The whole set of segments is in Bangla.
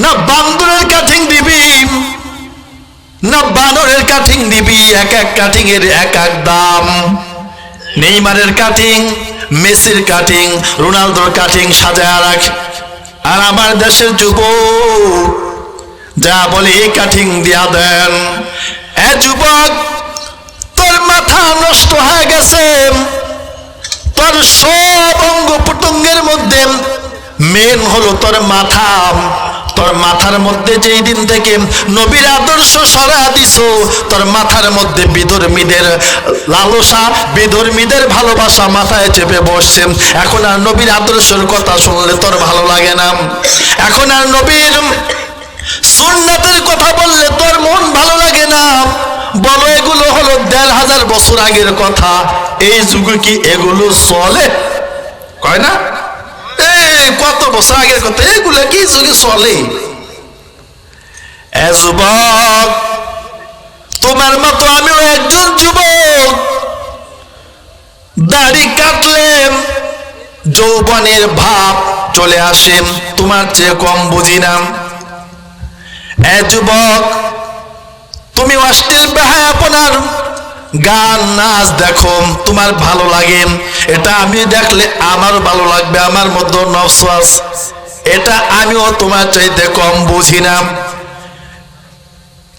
না বান্দরের কাঠিং দিবি, না বানরের কাঠিং দিবি? এক এক কাঠিং এর এক এক দাম। নেইমারের কাঠিং, মেসির কাঠিং, রোনালদোর কাঠিং সাজায় রাখ, আর আমার দেশের যুবক যা বলে এই কাঠিং দিয়া দেন। এ যুবক, তোর মাথা নষ্ট হয়ে গেছে। তোর সব অঙ্গ প্রত্যঙ্গের মধ্যে মেন হলো তোর মাথা। তোর মাথার মধ্যে যেই দিন থেকে নবীর আদর্শ সরা দিছো, তোর মাথার মধ্যে বিধর্মীদের লালসা, বিধর্মীদের ভালোবাসা মাথায় চেপে বসছে। এখন আর নবীর আদর্শের কথা শুনলে তোর ভালো লাগে না। এখন আর নবীর সুন্নাতের কথা বললে তোর মন ভালো লাগে না। বলো, এগুলো হলো ১,৫০০ বছর আগের কথা, এই যুগে কি এগুলো চলে? কয় না, কত বছর আগের কথা, এগুলো কি যুগে চলে? এ যুবক, তোমার মতো আমিও একজন যুবক। দাড়ি কাটলে যৌবনের ভাব চলে আসে, তোমার চেয়ে কম বুঝি না। এ যুবক, তুমি অশ্লীল বেহায়াপনার গান নাচ দেখো, তোমার ভালো লাগে, এটা আমি দেখলে আমারও ভালো লাগবে, আমার মধ্যে নফস আছে, এটা আমিও তোমার চাইতে কম বুঝি না।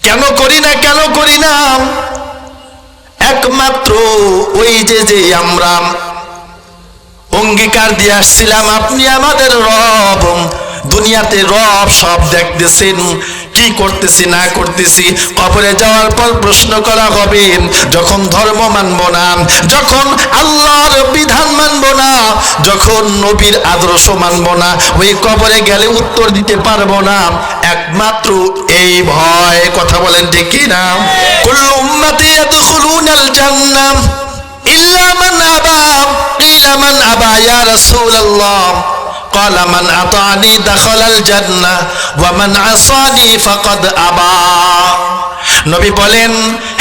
কেন করি না, কেন করি না? একমাত্র ওই যে আমরা অঙ্গীকার দিয়ে আসছিলাম, আপনি আমাদের রব, দুনিয়াতে রব সব দেখতেছেন, কি করতেছি না করতেছি। কবরে যাওয়ার পর প্রশ্ন করা হবে, যখন ধর্ম মানব না, যখন আল্লাহর বিধান মানব না, যখন নবীর আদর্শ মানব না, ওই কবরে গেলে উত্তর দিতে পারবো না। একমাত্র এই ভয়। কথা বলেন ঠিক কি না? কুল্লু উম্মতি ইয়াদখুলুনাল জান্নাহ ইল্লা মান আবা। কিলা মান আবা ইয়া রাসূলুল্লাহ? قال من أطاعني دخل الجنة ومن عصاني فقد أبى। নবী বলেন,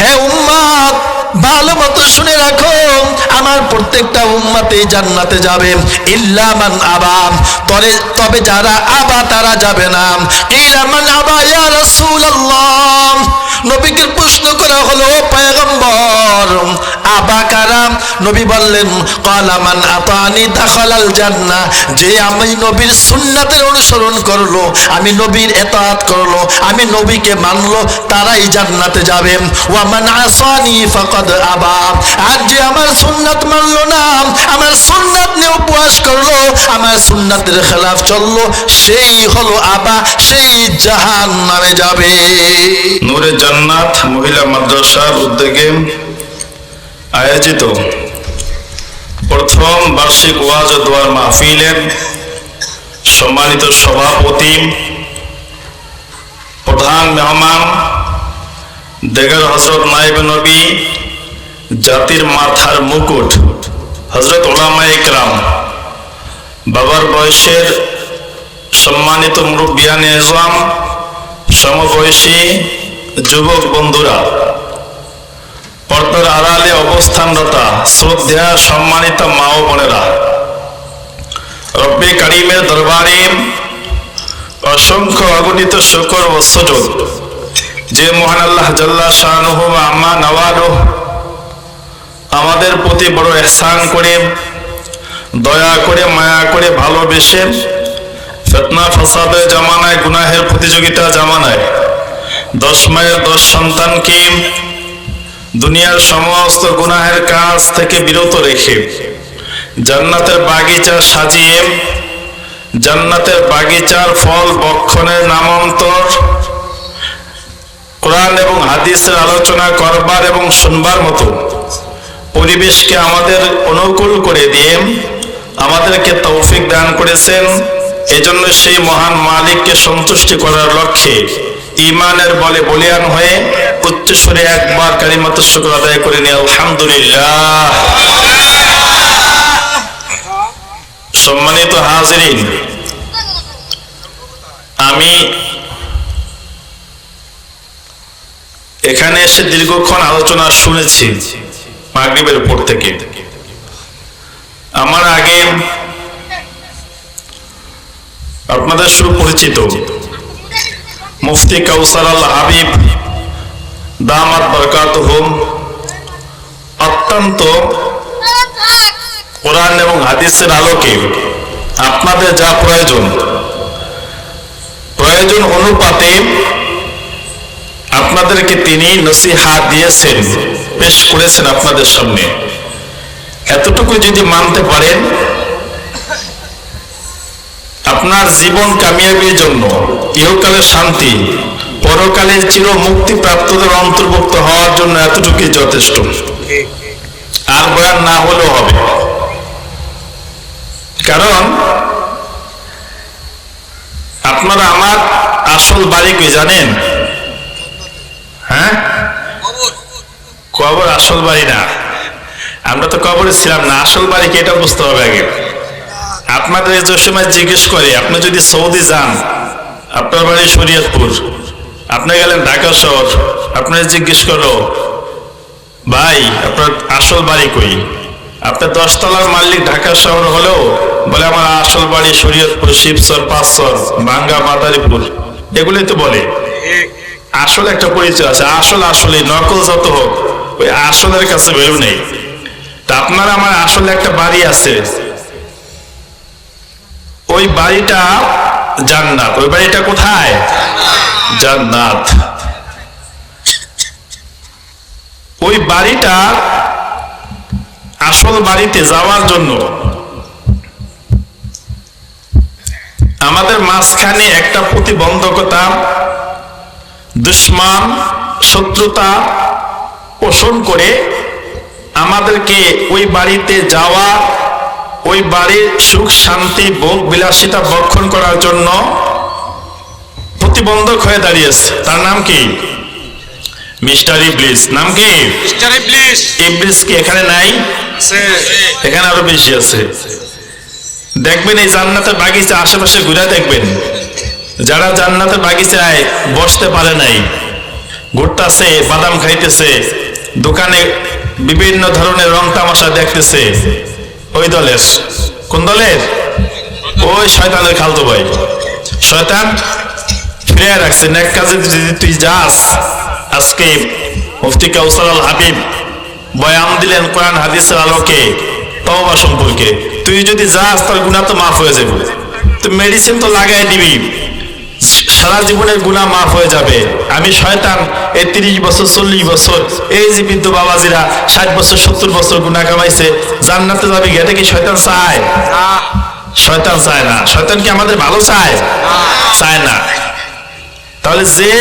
হে উম্মত, ভালো মতো শুনে রাখো, আমার প্রত্যেকটা উম্মতেই জান্নাতে যাবে, ইল্লা মান আবা, তবে যারা আবা তারা যাবে না। কিলা মান আবা ইয়া রাসূলুল্লাহ? নবীকে প্রশ্ন করা হলো, পয়গম্বর আবা কারা? নবী বললেন, ক্বালা মান আতানি দাখালাল জান্নাহ, যে আমি নবীর সুন্নাতের অনুসরণ করলো, আমি নবীর ইতাআত করলো, আমি নবীকে মানলো, তারাই জান্নাতে যাবে। ওয়া মান আসানি ফাকাদ আবা, আর যে আমার সুন্নাত মানলো না, আমার সুন্নাত নিয়ে উপহাস করলো, আমার সুন্নাতের খেলাফ চললো, সেই হলো আবা, সেই জাহান্নামে যাবে। নূরে জান্নাত মহিলা মাদ্রাসার উদ্যোগে আয়োজিত প্রথম বার্ষিক ওয়াজ ও দোয়ার মাহফিলের সম্মানিত সভাপতি, প্রধান মেহমান, দেগর হযরত নায়েবে নবী, জাতির মাথার মুকুট, হযরত উলামায়ে ইকরাম, বাবার বয়সের সম্মানিত মুরব্বিয়ানে ইজম, সমবয়সী যুবক বন্ধুরা, পর্দার আড়ালে অবস্থানরতা শ্রদ্ধা সম্মানিত মা ও বোনেরা, রব্বে কারিমের দরবারে অসংখ্য অগণিত শুকর ও সুজুদ, যে মহান আল্লাহ জাল্লা শানুহু ওয়া আম্মা নওয়ালুহু আমাদের প্রতি বড় ইহসান করে, দয়া করে, মায়া করে, ভালোবেসে ফিতনা ফাসাদের জামানায়, গুনাহের প্রতিযোগিতা জামানায় 10 মায়ের 10 সন্তানকে দুনিয়ার সমস্ত গুনাহের কাজ থেকে বিরত রেখে জান্নাতের বাগিচা সাজিয়ে, জান্নাতের বাগিচার ফল ভক্ষণের নামান্তর কোরআন এবং হাদিসের আলোচনা করবার এবং শুনবার মতো পরিবেশকে আমাদের অনুকূল করে দিয়ে আমাদেরকে তৌফিক দান করেছেন। এজন্য সেই মহান মালিককে সন্তুষ্টি করার লক্ষ্যে ঈমানের বলে বলিয়ান হয়ে উচ্চস্বরে একবার কালিমাতুশ শুকর আদায় করে নিয়ে আলহামদুলিল্লাহ। সম্মানিত হাজিরিন, আমি এখানে এসে দীর্ঘক্ষণ আলোচনা শুনেছি মাগরিবের পর থেকে। আমার আগে আপনাদের সুপরিচিত মুফতি কাউসার আল হাবিব দামাত বরকাতুহুম অত্যন্ত কোরআন এবং হাদিসের আলোকে আপনাদের যা প্রয়োজন অনুপাতে আপনাদেরকে তিনি নসিহত দিয়েছেন, পেশ করেছেন আপনাদের সামনে। এতটুকু যদি মানতে পারেন, আপনার জীবন কামিয়াবির জন্য, ইহকালের শান্তি, পরকালের চির মুক্তি প্রাপ্তদের অন্তর্ভুক্ত হওয়ার জন্য এতটুকুই যথেষ্ট। আর বয়ান না হলেও হবে। কারণ আপনারা আমার আসল বাড়ি কি জানেন? হ্যাঁ, কবর আসল বাড়ি না। আমরা তো কবরে ছিলাম না, আসল বাড়ি কি এটা বুঝতে হবে আগে। আপনাদের যে সময় জিজ্ঞেস করে, আপনি যদি সৌদি যান, আপনার বাড়ি শরীয়তপুর, আপনি গেলেন ঢাকা শহর, আপনার জিজ্ঞেস করো ভাই আপনার আসল বাড়ি কই? আপনার 10 তলার মালিক ঢাকা শহর হলেও বলে আমার আসল বাড়ি শরীয়তপুর, শিবচর, পাঁচচর, ভাঙ্গা, মাদারীপুর, এগুলোই তো বলে। আসল একটা পরিচয় আছে। আসলে নকল যত হোক, ওই আসলের কাছে ভ্যালু নেই। তা আপনার আমার আসলে একটা বাড়ি আছে, ওই বাড়িটা জান্নাত। ওই বাড়িটা কোথায়? জান্নাত। ওই বাড়িটা আসল বাড়িতে যাওয়ার জন্য আমাদের মাঝখানে একটা প্রতিবন্ধকতা, দুশ্মন, শত্রুতা পোষণ করে আমাদেরকে ওই বাড়িতে যাওয়া, ওই বাড়ির সুখ শান্তি ভোগ বিলাসিতা ভক্ষণ করার জন্য প্রতিবন্ধক হয়ে দাঁড়িয়েছে। তার নাম কি? মিস্টার ইবলিস। নাম কি? মিস্টার ইবলিস। ইবলিস কি এখানে নাই? এখানে আরো বেশি আছে। দেখবেন এই জান্নাতের বাগিচা আশেপাশে ঘুরে দেখবেন, যারা জান্নাতের বাগিচায় বসতে পারে নাই, ঘুরতেছে, বাদাম খাইতেছে, দোকানে বিভিন্ন ধরনের রং তামাশা দেখতেছে, ওই দলের। কোন দলের? ওই শয়তানের খালতো ভাই। শয়তান ফিরে রাখছে। নেক কাজে যদি তুই যাস, আজকে মুফতি কাউসার আল হাবিব বয়ান দিলেন কোরআন হাদিসের আলোকে তওবা সম্পর্কে। তুই যদি যাস, তার গুনাহ তো মাফ হয়ে যাবে। তুই মেডিসিন তো লাগাই দিবি, সারা জীবনের গুনাহ মাফ হয়ে যাবে। আমি শয়তান এই 30 বছর 40 বছর, এই যে বৃদ্ধ বাবাজিরা 60 বছর 70 বছর গুনাহ কামাইছে, জান্নাতে যাবে, এটা কি শয়তান চায়? শয়তান চায় না। শয়তান কি আমাদের ভালো চায়? চায় না। তাহলে যে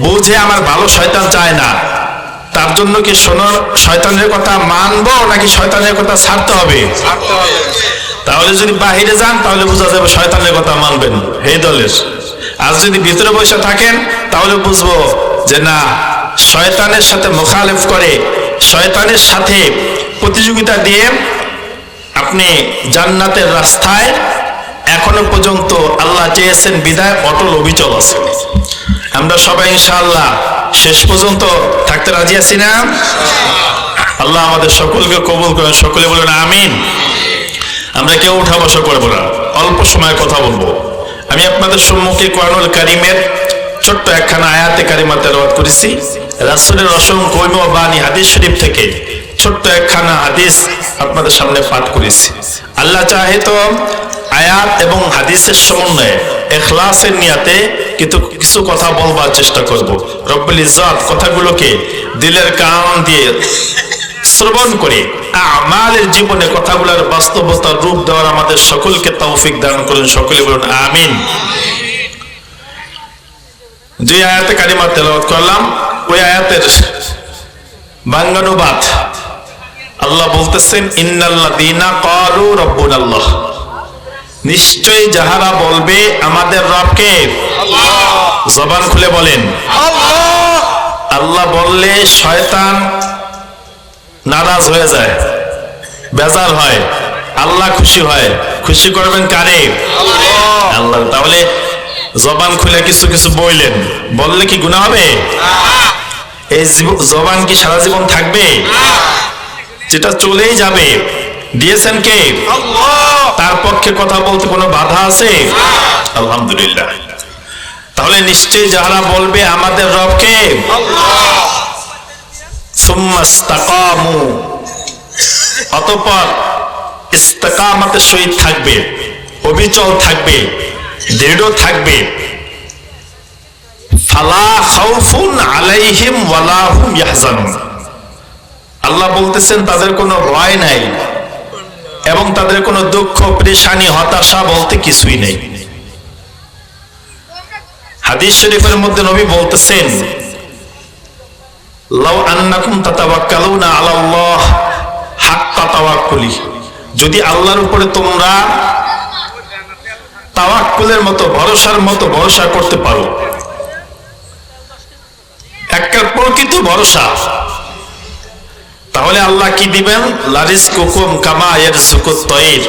বুঝে আমার ভালো শয়তান চায় না, তার জন্য কি শোনো শয়তানের কথা মানবো নাকি শয়তানের কথা ছাড়তে হবে? তাহলে যদি বাহিরে যান, তাহলে বোঝা যাবে শয়তানের কথা মানবেন এই দলের। আর যদি ভিতরে বসে থাকেন, তাহলে বুঝবো যে না, শয়তানের সাথে মুখালেফ করে, শয়তানের সাথে প্রতিযোগিতা দিয়ে আপনি জান্নাতের রাস্তায় এখনো পর্যন্ত আল্লাহ চেয়েছেন বিদায় অটল অবিচল আছে। আমরা সবাই ইনশাআল্লাহ শেষ পর্যন্ত থাকতে রাজি আছি না? আল্লাহ আমাদের সকলকে কবুল করেন। সকলে বলেন আমিন। আমরা কেউ উঠা বসা করবো না, অল্প সময় কথা বলবো। আমি আপনাদের সম্মুখে কোরআনুল কারীমের ছোট্ট একখানা আয়াতে কারিমা তেলাওয়াত করেছি। রাসূলের অসংখ্য বাণী হাদিস শরীফ থেকে ছোট্ট একখানা হাদিস আপনাদের সামনে পাঠ করেছি। আল্লাহ চাহে তো আয়াত এবং হাদিসের সমন্বয়ে ইখলাসের নিয়াতে কিছু কথা বলবার চেষ্টা করব। রব্বুল ইজ্জত কথাগুলোকে দিলের কান দিয়ে শ্রবণ করে আমাদের জীবনে কথাগুলোর বাস্তবতার রূপ দেওয়ার আমাদের সকলকে তৌফিক দান করুন। সকলে বলুন আমিন। যে আয়াতে কারিমা তেলাওয়াত করলাম, ওই আয়াতের বাংলানুবাদ আল্লাহ বলতেছেন, ইন্নাল্লাযীনা ক্বালু রাব্বুনাল্লাহ, নিশ্চয়ই যাহারা বলবে আমাদের রব কে? আল্লাহ। জবান খুলে বলেন আল্লাহ। আল্লাহ বললে শয়তান নারাজ হয়ে যায়, বেজার হয়, আল্লাহ খুশি হয়। খুশি করবেন কারে? আল্লাহ। আল্লাহ। তাহলে জবান খুলে কিছু কিছু বললেন, বললে কি গুনাহ হবে? এই জবান কি সারা জীবন থাকবে? যেটা চলেই যাবে। দিয়েছেন কে? আল্লাহ। তার পক্ষে কথা বলতে কোনো বাধা আছে? আলহামদুলিল্লাহ। তাহলে নিশ্চয়ই যারা বলবে আমাদের রবকে সুম্মা ইসতাকামু, অতঃপর ইস্তেকামতের সহিত থাকবে, অবিচল থাকবে, দৃঢ় থাকবে, ফালা খাউফুন আলাইহিম ওয়ালা হুম ইয়াহজানুন, আল্লাহ বলতেছেন তাদের কোনো ভয় নাই এবং তাদের কোনো দুঃখ, পেরেশানি, হতাশা বলতে কিছুই নেই। হাদিস শরীফের মধ্যে নবী বলতেছেন, লাউ আন্নাকুম তাতাওয়াক্কালুনা আলাল্লাহ হাক্কা তাওয়াক্কুলি, যদি আল্লাহর উপরে তোমরা তাওয়াক্কুলের মতো, ভরসার মতো ভরসা করতে পারো, একটা প্রকৃত ভরসা, তাহলে আল্লাহ কি দিবেন? লারিজকুকুম কামা ইয়ারযুকুত তায়র,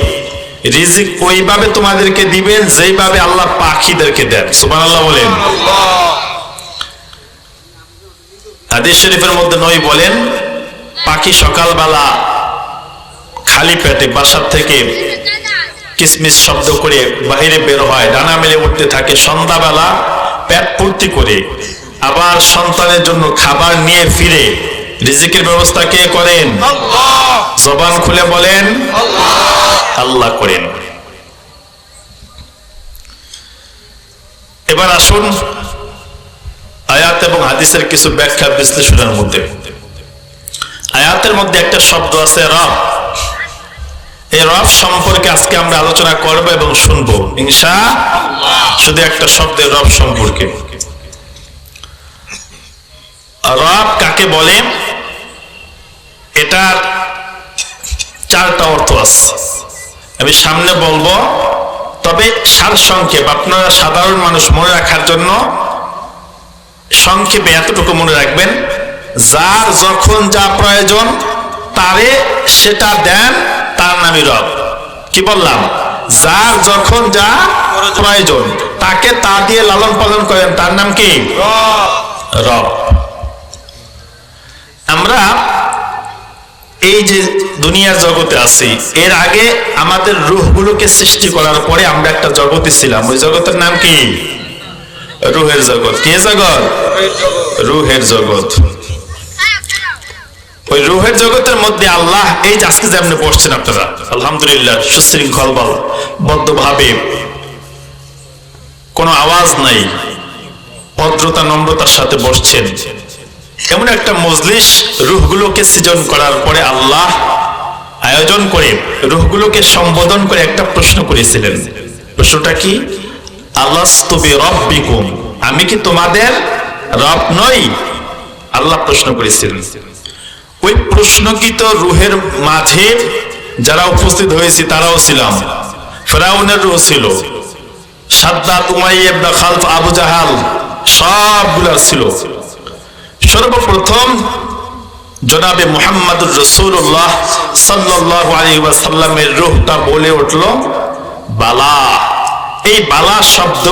রিজিক ওইভাবে তোমাদেরকে দিবেন যেইভাবে আল্লাহ পাখিদেরকে দেন। সুবহানাল্লাহ বলেন। হাদিস শরীফের মধ্যে নবী বলেন, পাখি সকালবেলা খালি পেটে বাসা থেকে কিসমিস শব্দ করে বাইরে বের হয়, ডানা মেলে উঠতে থাকে, সন্ধ্যাবেলা পেট পূর্তি করে আবার সন্তানের জন্য খাবার নিয়ে ফিরে। রিজিকের ব্যবস্থা কে করেন? জবান খুলে বলেন আল্লাহ করেন। এবার আসুন আয়াত এবং হাদিসের কিছু ব্যাখ্যা বিশ্লেষণের মধ্যে। আয়াতের মধ্যে একটা শব্দ আছে রব, এই রব সম্পর্কে আজকে আমরা আলোচনা করব এবং শুনবো ইনশাআল্লাহ। শুধু একটা শব্দের রব সম্পর্কে। রব কাকে বলে? এটার চারটা অর্থ আছে, আমি সামনে বলবো, তবে সারসংক্ষেপ আপনারা সাধারণ মানুষ মনে রাখার জন্য সংক্ষেপে এতটুকু মনে রাখবেন, যার যখন যা প্রয়োজন তারে সেটা দেন, তার নামই রব। কি বললাম? যার যখন যা প্রয়োজন তাকে তা দিয়ে লালন পালন করেন, তার নাম কি? রব। আমরা এই যে দুনিয়ার জগতে আছি, এর আগে আমাদের রূহগুলোকে সৃষ্টি করার পরে আমরা একটা জগতে ছিলাম, ওই জগতের নাম কি? রূহের জগৎ। কি জগৎ? রূহের জগৎ। ওই রূহের জগতের মধ্যে আল্লাহ, এই যে আজকে যেমন বসছেন আপনারা আলহামদুলিল্লাহ সুশৃঙ্খল বদ্ধভাবে, কোনো আওয়াজ নাই, ভদ্রতা নম্রতার সাথে বসছেন, এমন একটা মজলিস রূহগুলোকে সৃজন করার পরে আল্লাহ আয়োজন করে রূহগুলোকে সম্বোধন করে একটা প্রশ্ন করেছিলেন। প্রশ্নটা কি? আলাস্তু বিরাব্বিকুম, আমি কি তোমাদের রব নই? আল্লাহ প্রশ্ন করেছিলেন। ওই প্রশ্নকৃত রূহের মাঝে যারা উপস্থিত হয়েছে তারাও ছিলাম, ফেরাউনের রূহ ছিল, সাদ্দাত, উমাইয়া ইবনে খালফ, আবু জাহাল, সবগুলা ছিল। সর্বপ্রথম জনাবে মুহাম্মদুর রাসূলুল্লাহ সাল্লাল্লাহু আলাইহি ওয়াসাল্লামের রূহটা বলে উঠল বালা। এই বালা শব্দ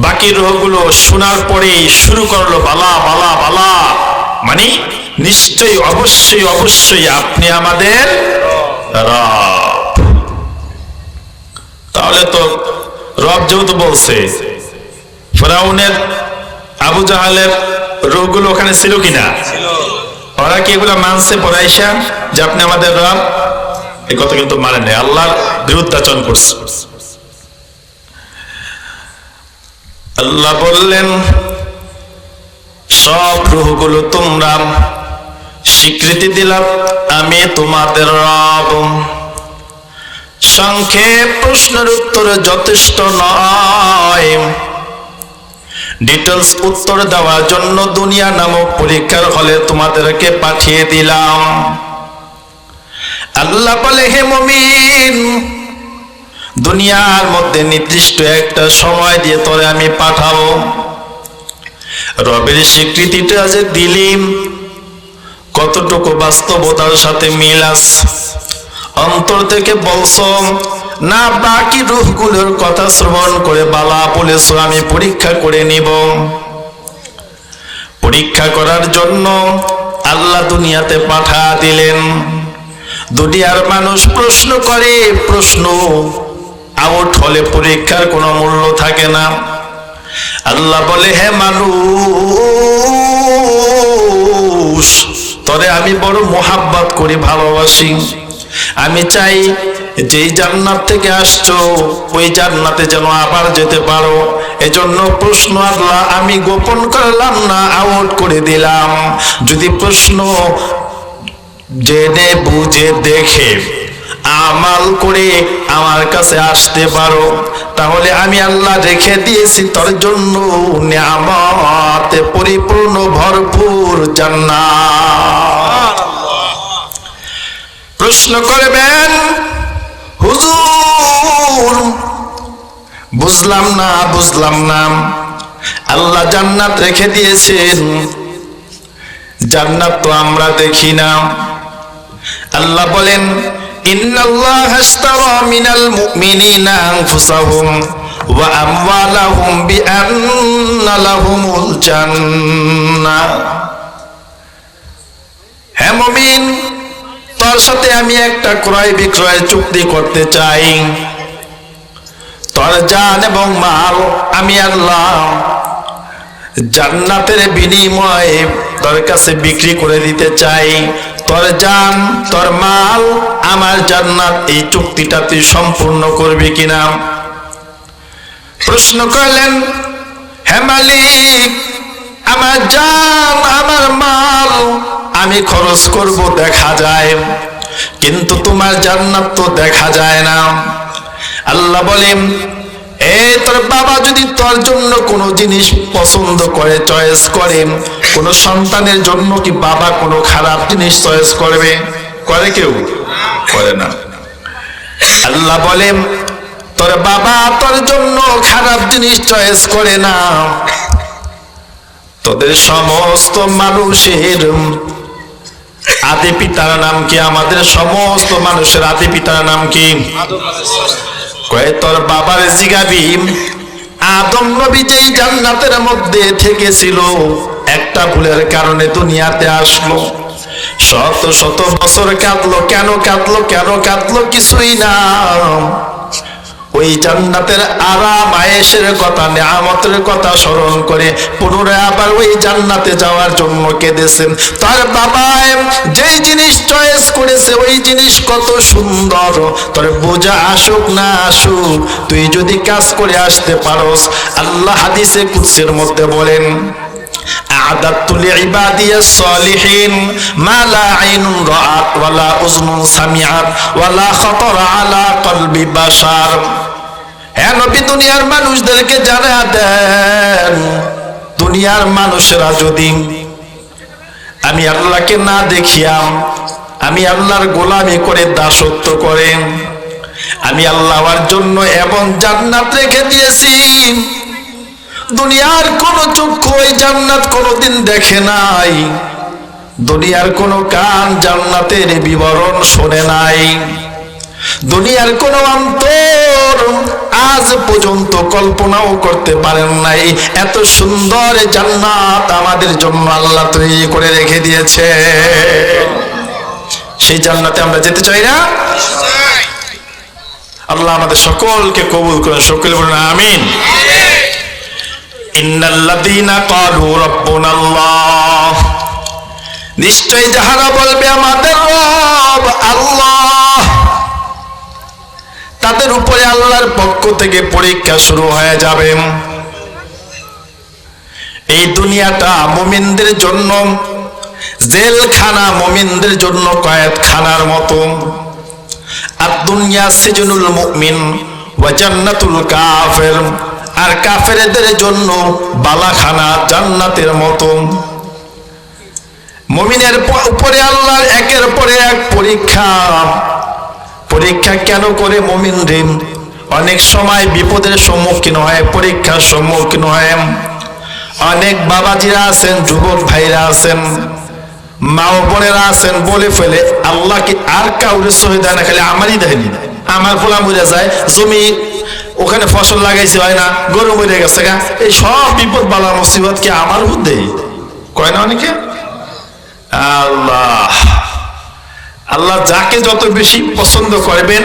বাকি রূহগুলো শোনার পরে শুরু করলো বালা বালা বালা, মানে নিশ্চয়ই অবশ্যই অবশ্যই আপনি আমাদের রব। তাহলে তো রব যেহেতু বলছে, ফেরাউনের, আবু জাহালের রূহগুলো ওখানে ছিল কিনা? ওরা কি এগুলো মানছে পড়াইশা যে আপনি আমাদের রব? এই কথা কিন্তু মানে নেই, আল্লাহর বিরুদ্ধাচরণ করছে। আল্লাহ বললেন সব রূহগুলো তোমরা স্বীকৃতি দিলাম আমি তোমাদের রব। সংক্ষেপ প্রশ্নের উত্তর যথেষ্ট নয়, ডিটেলস উত্তর দেওয়ার জন্য দুনিয়া নামক পরীক্ষার হলে তোমাদেরকে পাঠিয়ে দিলাম। আল্লাহ বলে, হে মুমিন, দুনিয়ার মধ্যে নির্দিষ্ট একটা সময় দিয়ে তোরে আমি পাঠাবো। রবের স্বীকৃতিটা যে দিলিম, কতটুকু বাস্তবতার সাথে মিল আছে? অন্তর থেকে বলছো না বাকি রূহগুলোর কথা শ্রবণ করে বালা বলেছো আমি পরীক্ষা করে নিব? পরীক্ষা করার জন্য আল্লাহ দুনিয়াতে পাঠা দিলেন। দুনিয়ার মানুষ প্রশ্ন করে, প্রশ্ন আউট হলে পরীক্ষার কোনো মূল্য থাকে না। আল্লাহ বলে, হে মানুষ, তরে আমি বড় মোহাব্বত করি, ভালোবাসি। আমি চাই যেই জান্নাত থেকে আসছো ওই জান্নাতে যেন আবার যেতে পারো। এজন্য প্রশ্ন আল্লাহ আমি গোপন করলাম না, আউট করে দিলাম। যদি প্রশ্ন জেনে বুঝে দেখে আমাল করে আমার কাছে আসতে পারো, তাহলে আমি আল্লাহ রেখে দিয়েছি তোর জন্য নিয়ামতে পরিপূর্ণ ভরপুর জান্নাত। প্রশ্ন করবেন, হুজুর বুঝলাম না, আল্লাহ জান্নাত রেখে দিয়েছেন, জান্নাত তো আমরা দেখি না। আল্লাহ বলেন, ইন্নাল্লাহা আশতারা মিনাল মুমিনিনা আনফুসাহুম ওয়া আমওয়ালাহুম বিআন্না লাহুমুল জান্নাহ। হে মুমিন, তোর সাথে আমি একটা ক্রয় বিক্রয় চুক্তি করতে চাই। তোর জান এবং মাল আমি আল্লাহ জান্নাতের বিনিময়ে তোর কাছে বিক্রি করে দিতে চাই। তোর জান, তোর মাল, আমার জান্নাত, এই চুক্তিটা তুই সম্পূর্ণ করবি কিনা? প্রশ্ন করলেন, হে মালিক, আমার জান আমার মাল আমি খরচ করব দেখা যায়, কিন্তু তোমার জান্নাত তো দেখা যায় না। আল্লাহ বলেন, তোর বাবা যদি তোর জন্য কোনো জিনিস পছন্দ করে, চয়েস করে, কোনো সন্তানের জন্য কি বাবা কোনো খারাপ জিনিস চয়েস করবে? করে কেউ? করে না। আল্লাহ বলেন, তোর বাবা তোর জন্য খারাপ জিনিস চয়েস করে না। তোদের সমস্ত মানুষের আদি পিতার নাম কি? আমাদের সমস্ত মানুষের আদি পিতার নাম কি? কয়ে তোর বাবার জিগাবি, আদম নবী যেই জান্নাতের মধ্যে থেকেছিল, একটা ভুলের কারণে দুনিয়াতে আসলো, শত শত বছর কাঁদলো। কেন কাঁদলো? কিছুই না, ওই জান্নাতের আরাম আয়েশের কথা, নিয়ামতের কথা স্মরণ করে পুনরায় আবার ওই জান্নাতে যাওয়ার জন্য কেঁদেছেন। তার বাবা যেই জিনিস চয়েস করেছে ওই জিনিস কত সুন্দর, তোর বোঝা আসুক না আসুক, তুই যদি কাজ করে আসতে পারোস, আল্লাহ হাদিসে কুদসির মধ্যে বলেন, আ'দাতু লিইবাদিয়াস সালিহিন মা লা আইনুন রাআত ওয়ালা উযনুন সামিআত ওয়ালা খাতারা আলা কলবি বাশার। হে নবী, দুনিয়ার মানুষদেরকে জানা দেন, দুনিয়ার মানুষেরা যদি আমি আল্লাহকে না দেখিয়াম, আমি আল্লাহর গোলামি করে দাসত্ব করে, আমি আল্লাহর জন্য এমন জান্নাত রেখে দিয়েছি, দুনিয়ার কোন চক্ষু ওই জান্নাত কোনদিন দেখে নাই, দুনিয়ার কোন কান জান্নাতের বিবরণ শোনে নাই, দুনিয়ার কোন অন্তর আজ পর্যন্ত কল্পনাও করতে পারেন নাই, এত সুন্দর জান্নাত আমাদের জন্য আল্লাহ তৈরি করে রেখে দিয়েছে। সেই জান্নাতে আমরা যেতে চাই না? আল্লাহ আমাদের সকলকে কবুল করেন, সকলে বলেন আমিন। ইন্নাল্লাযীনা ক্বালু রাব্বুনাল্লাহ, নিশ্চয় যাহারা বলবে আমাদের রব আল্লাহ, তাদের উপরে আল্লাহর পক্ষ থেকে পরীক্ষা শুরু হয়ে যাবে। এই দুনিয়াটা মুমিনদের জন্য জেলখানা, মুমিনদের জন্য কয়েদখানার মতো। আদ-দুনিয়া সিজনুল মুমিন ওয়া জান্নাতুল কাফির, আর কাফেরদের জন্য বালাখানা, জান্নাতের মতো। মুমিনের উপরে আল্লাহর একের পরে এক পরীক্ষা। পরীক্ষা কেন করে মুমিনরা? অনেক সময় বিপদের সম্মুখীন হয়, পরীক্ষার সম্মুখীন হয়। অনেক বাবাজিরা আছেন, যুবক ভাইরা আছেন, মা ও বোনেরা আছেন, বলে ফেলে আল্লাহ কি আর কাউরে সহি দেয় না, খালি আমারই দেয়নি, আমার ফোলা মরে যায়, জমি ওখানে ফসল লাগাইছে হয় না, গরু মরে গেছে গা, এই সব বিপদ বালা মুসিবত কি আমার মধ্যে? কয় না অনেকে। আল্লাহ যাকে যত বেশি পছন্দ করবেন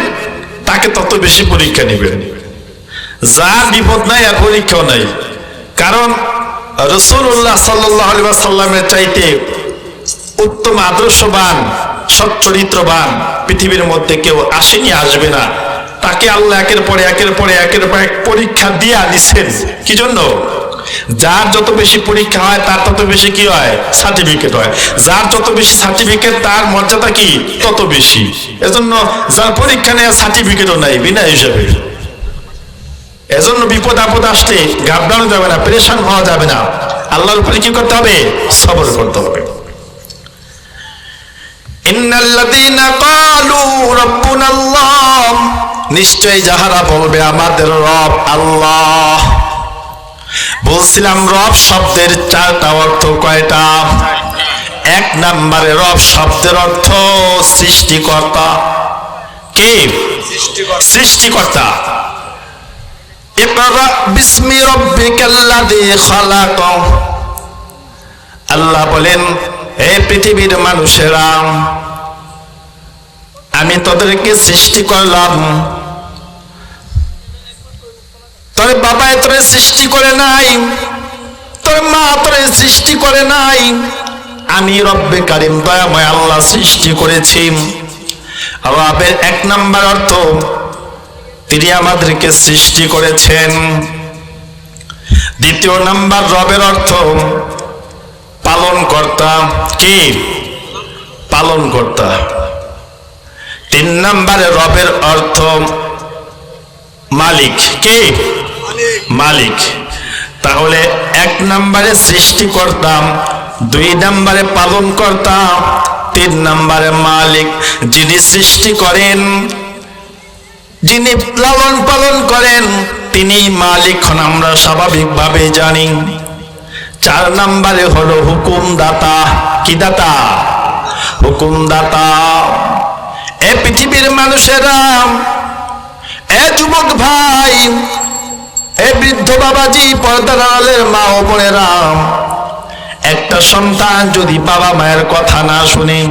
তাকে তত বেশি পরীক্ষা নেবেন। যার বিপদ নাই আর পরীক্ষাও নাই, কারণ রাসূলুল্লাহ সাল্লাল্লাহু আলাইহি ওয়াসাল্লামের চাইতে উত্তম আদর্শবান সচ্চরিত্রবান পৃথিবীর মধ্যে কেউ আসেনি, আসবে না। তাকে আল্লাহ একের পর এক পরীক্ষা দিয়ে দিচ্ছেন। কি জন্য? যার যত বেশি পরীক্ষা হয় তার তত বেশি কি হয়? সার্টিফিকেট হয়। যার যত বেশি সার্টিফিকেট তার মর্যাদা কি তত বেশি। এজন্য যার পরীক্ষা নেয় সার্টিফিকেটও নাই, বিনা হিসাবে। এজন্য বিপদ আপদ আসলে ঘাবড়ানো যাবে না, পেরেশান হওয়া যাবে না। আল্লাহর উপরে কি করতে হবে? সবর করতে হবে। ইন্নাল্লাযীনা ক্বালু রাব্বুনাল্লাহ, নিশ্চয়ই যাহারা বলবে আমাদের রব আল্লাহ। বলছিলাম রব শব্দের চারটা অর্থ কয়টা? এক নম্বরে রব শব্দের অর্থ সৃষ্টিকর্তা। কি? সৃষ্টিকর্তা। ইকরা বিসমি রাব্বিকাল্লাযী খালাক। আল্লাহ বলেন, হে পৃথিবীর মানুষেরা, আমি তোদেরকে সৃষ্টি করলাম। তোর বাবা তোরে সৃষ্টি করে নাই, তোর মা তোরে সৃষ্টি করে নাই, আমি রব্বে কারিম দয়াময় আল্লাহ সৃষ্টি করেছি। রবের এক নম্বর অর্থ তিনি আমাদেরকে সৃষ্টি করেছেন। দ্বিতীয় নাম্বার রবের অর্থ পালন কর্তা। কি? পালন কর্তা। তিন নম্বরে রবের অর্থ মালিক। কি? মালিক। তাহলে এক নম্বরে সৃষ্টিকর্তা, দুই নম্বরে পালন কর্তা, তিন নম্বরে মালিক। যিনি সৃষ্টি করেন, যিনি লালন পালন করেন, তিনি মালিক হন, আমরা স্বাভাবিকভাবে জানি। চার নম্বরে হলো হুকুমদাতা। কি দাতা? হুকুমদাতা। এ পৃথিবীর মানুষেরা, এ যুবক ভাই, এ বৃদ্ধ বাবাজি, পর্দার আড়ালের মা ও বোনেরা, একটা সন্তান যদি বাবা মায়ের কথা না শুনে,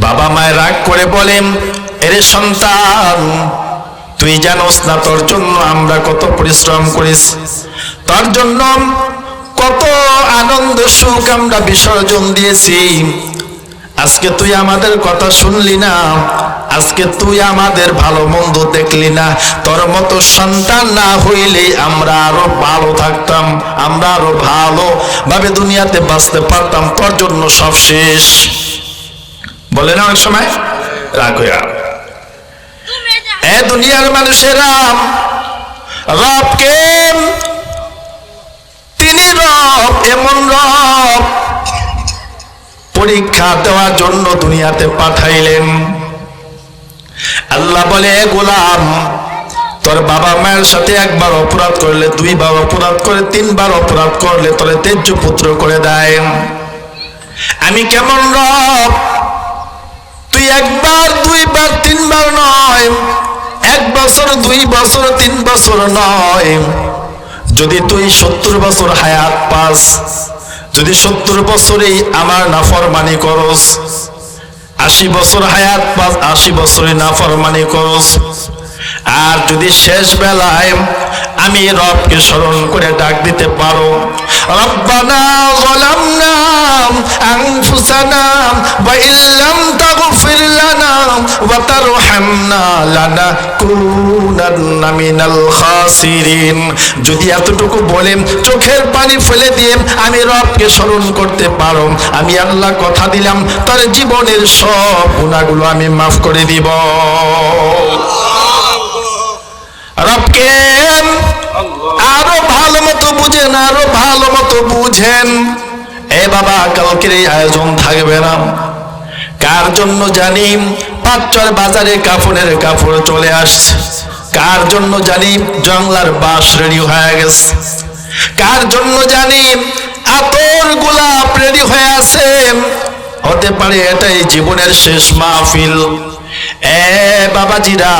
বাবা মায়ের রাগ করে বলেন, এরে সন্তান, তুই জানোস না তোর জন্য আমরা কত পরিশ্রম করেছি, তোর জন্য কত আনন্দ সুখ আমরা বিসর্জন দিয়েছি, আজকে তুই আমাদের কথা শুনলি না, আজকে তুই আমাদের ভালো মন্দ দেখলি না, তোর মতো সন্তান না হইলে আমরা আরো ভালো থাকতাম, আমরা আরো ভালো ভাবে দুনিয়াতে বাঁচতে পারতাম, তোর জন্য সব শেষ। বলে না অনেক সময়? রাগ হইয়া এ দুনিয়ার মানুষেরা, রবকে, তিনি রব, এমন রব পরীক্ষা দেওয়ার জন্য দুনিয়াতে পাঠাইলেন। আল্লাহ বলে, গোলাম, তোর বাবা মায়ের সাথে একবার অপরাধ করলে, দুইবার অপরাধ করে, তিনবার অপরাধ করলে তোরে তেজ্য পুত্র করে দেয়। আমি কেমন রব? তুই একবার, দুইবার, তিনবার নয়, 1 বছর, 2 বছর, 3 বছর নয়, যদি তুই 70 বছর হায়াত পাস, যদি 70 বছরেই আমার নাফরমানি করস, 80 বছর হায়াত পাস, 80 বছরে নাফরমানি করস, আর যদি শেষ বেলায় আমি রবকে স্মরণ করে ডাক দিতে পারো, রব্বানা যালামনা আনফুসানা ওয়া ইল্লাম তাগফির লানা ওয়া তারহামনা লানাকুনান্না মিনাল খাসিরিন, যদি এতটুকু বলেন, চোখের পানি ফেলে দিয়ে আমি রবকে স্মরণ করতে পারো, আমি আল্লাহ কথা দিলাম তার জীবনের সব গুনাহগুলো আমি মাফ করে দিব। রবকে আরো ভালো মতো বুঝেন, আরো ভালো মতো বুঝেন। এ বাবা, কালকের এই আয়োজন থাকবে না, কার জন্য জানি 5-4 বাজারে কাপড়ের কাপড় চলে আসছে, কার জন্য জানি জংলার বাঁশ রেডি হয়ে গেছে, কার জন্য জানি আতর গোলাপ রেডি হয়ে আছে। হতে পারে এটাই জীবনের শেষ মাহফিল, এ বাবাজিরা,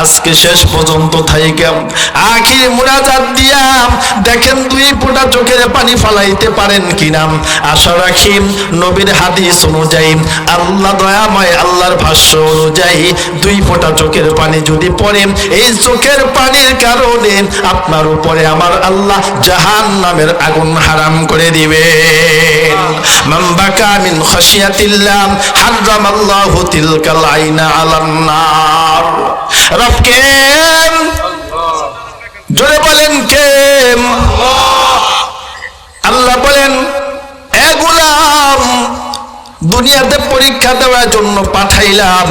আজকে শেষ পর্যন্ত থাইকাম আখির মুনাজাত দিয়া দেখেন দুই ফোঁটা চোখের পানি ফালাইতে পারেন কিনা। আশা রাখি নবীর হাদিস অনুযায়ী, আল্লাহ দয়াময় আল্লাহর ভাষ্য অনুযায়ী দুই ফোঁটা চোখের পানি যদি পড়েন, এই চোখের পানির কারণে আপনার উপরে আমার আল্লাহ জাহান্নামের আগুন হারাম করে দিবেন। মান বাকা মিন খাশিয়াতিল্লাহ হারামাল্লাহু তিলকাল আইনা আলান নার। রব কে? জোরে বলেন কে? আল্লাহ বলেন, এ গোলাম, দুনিয়াতে পরীক্ষা দেওয়ার জন্য পাঠাইলাম,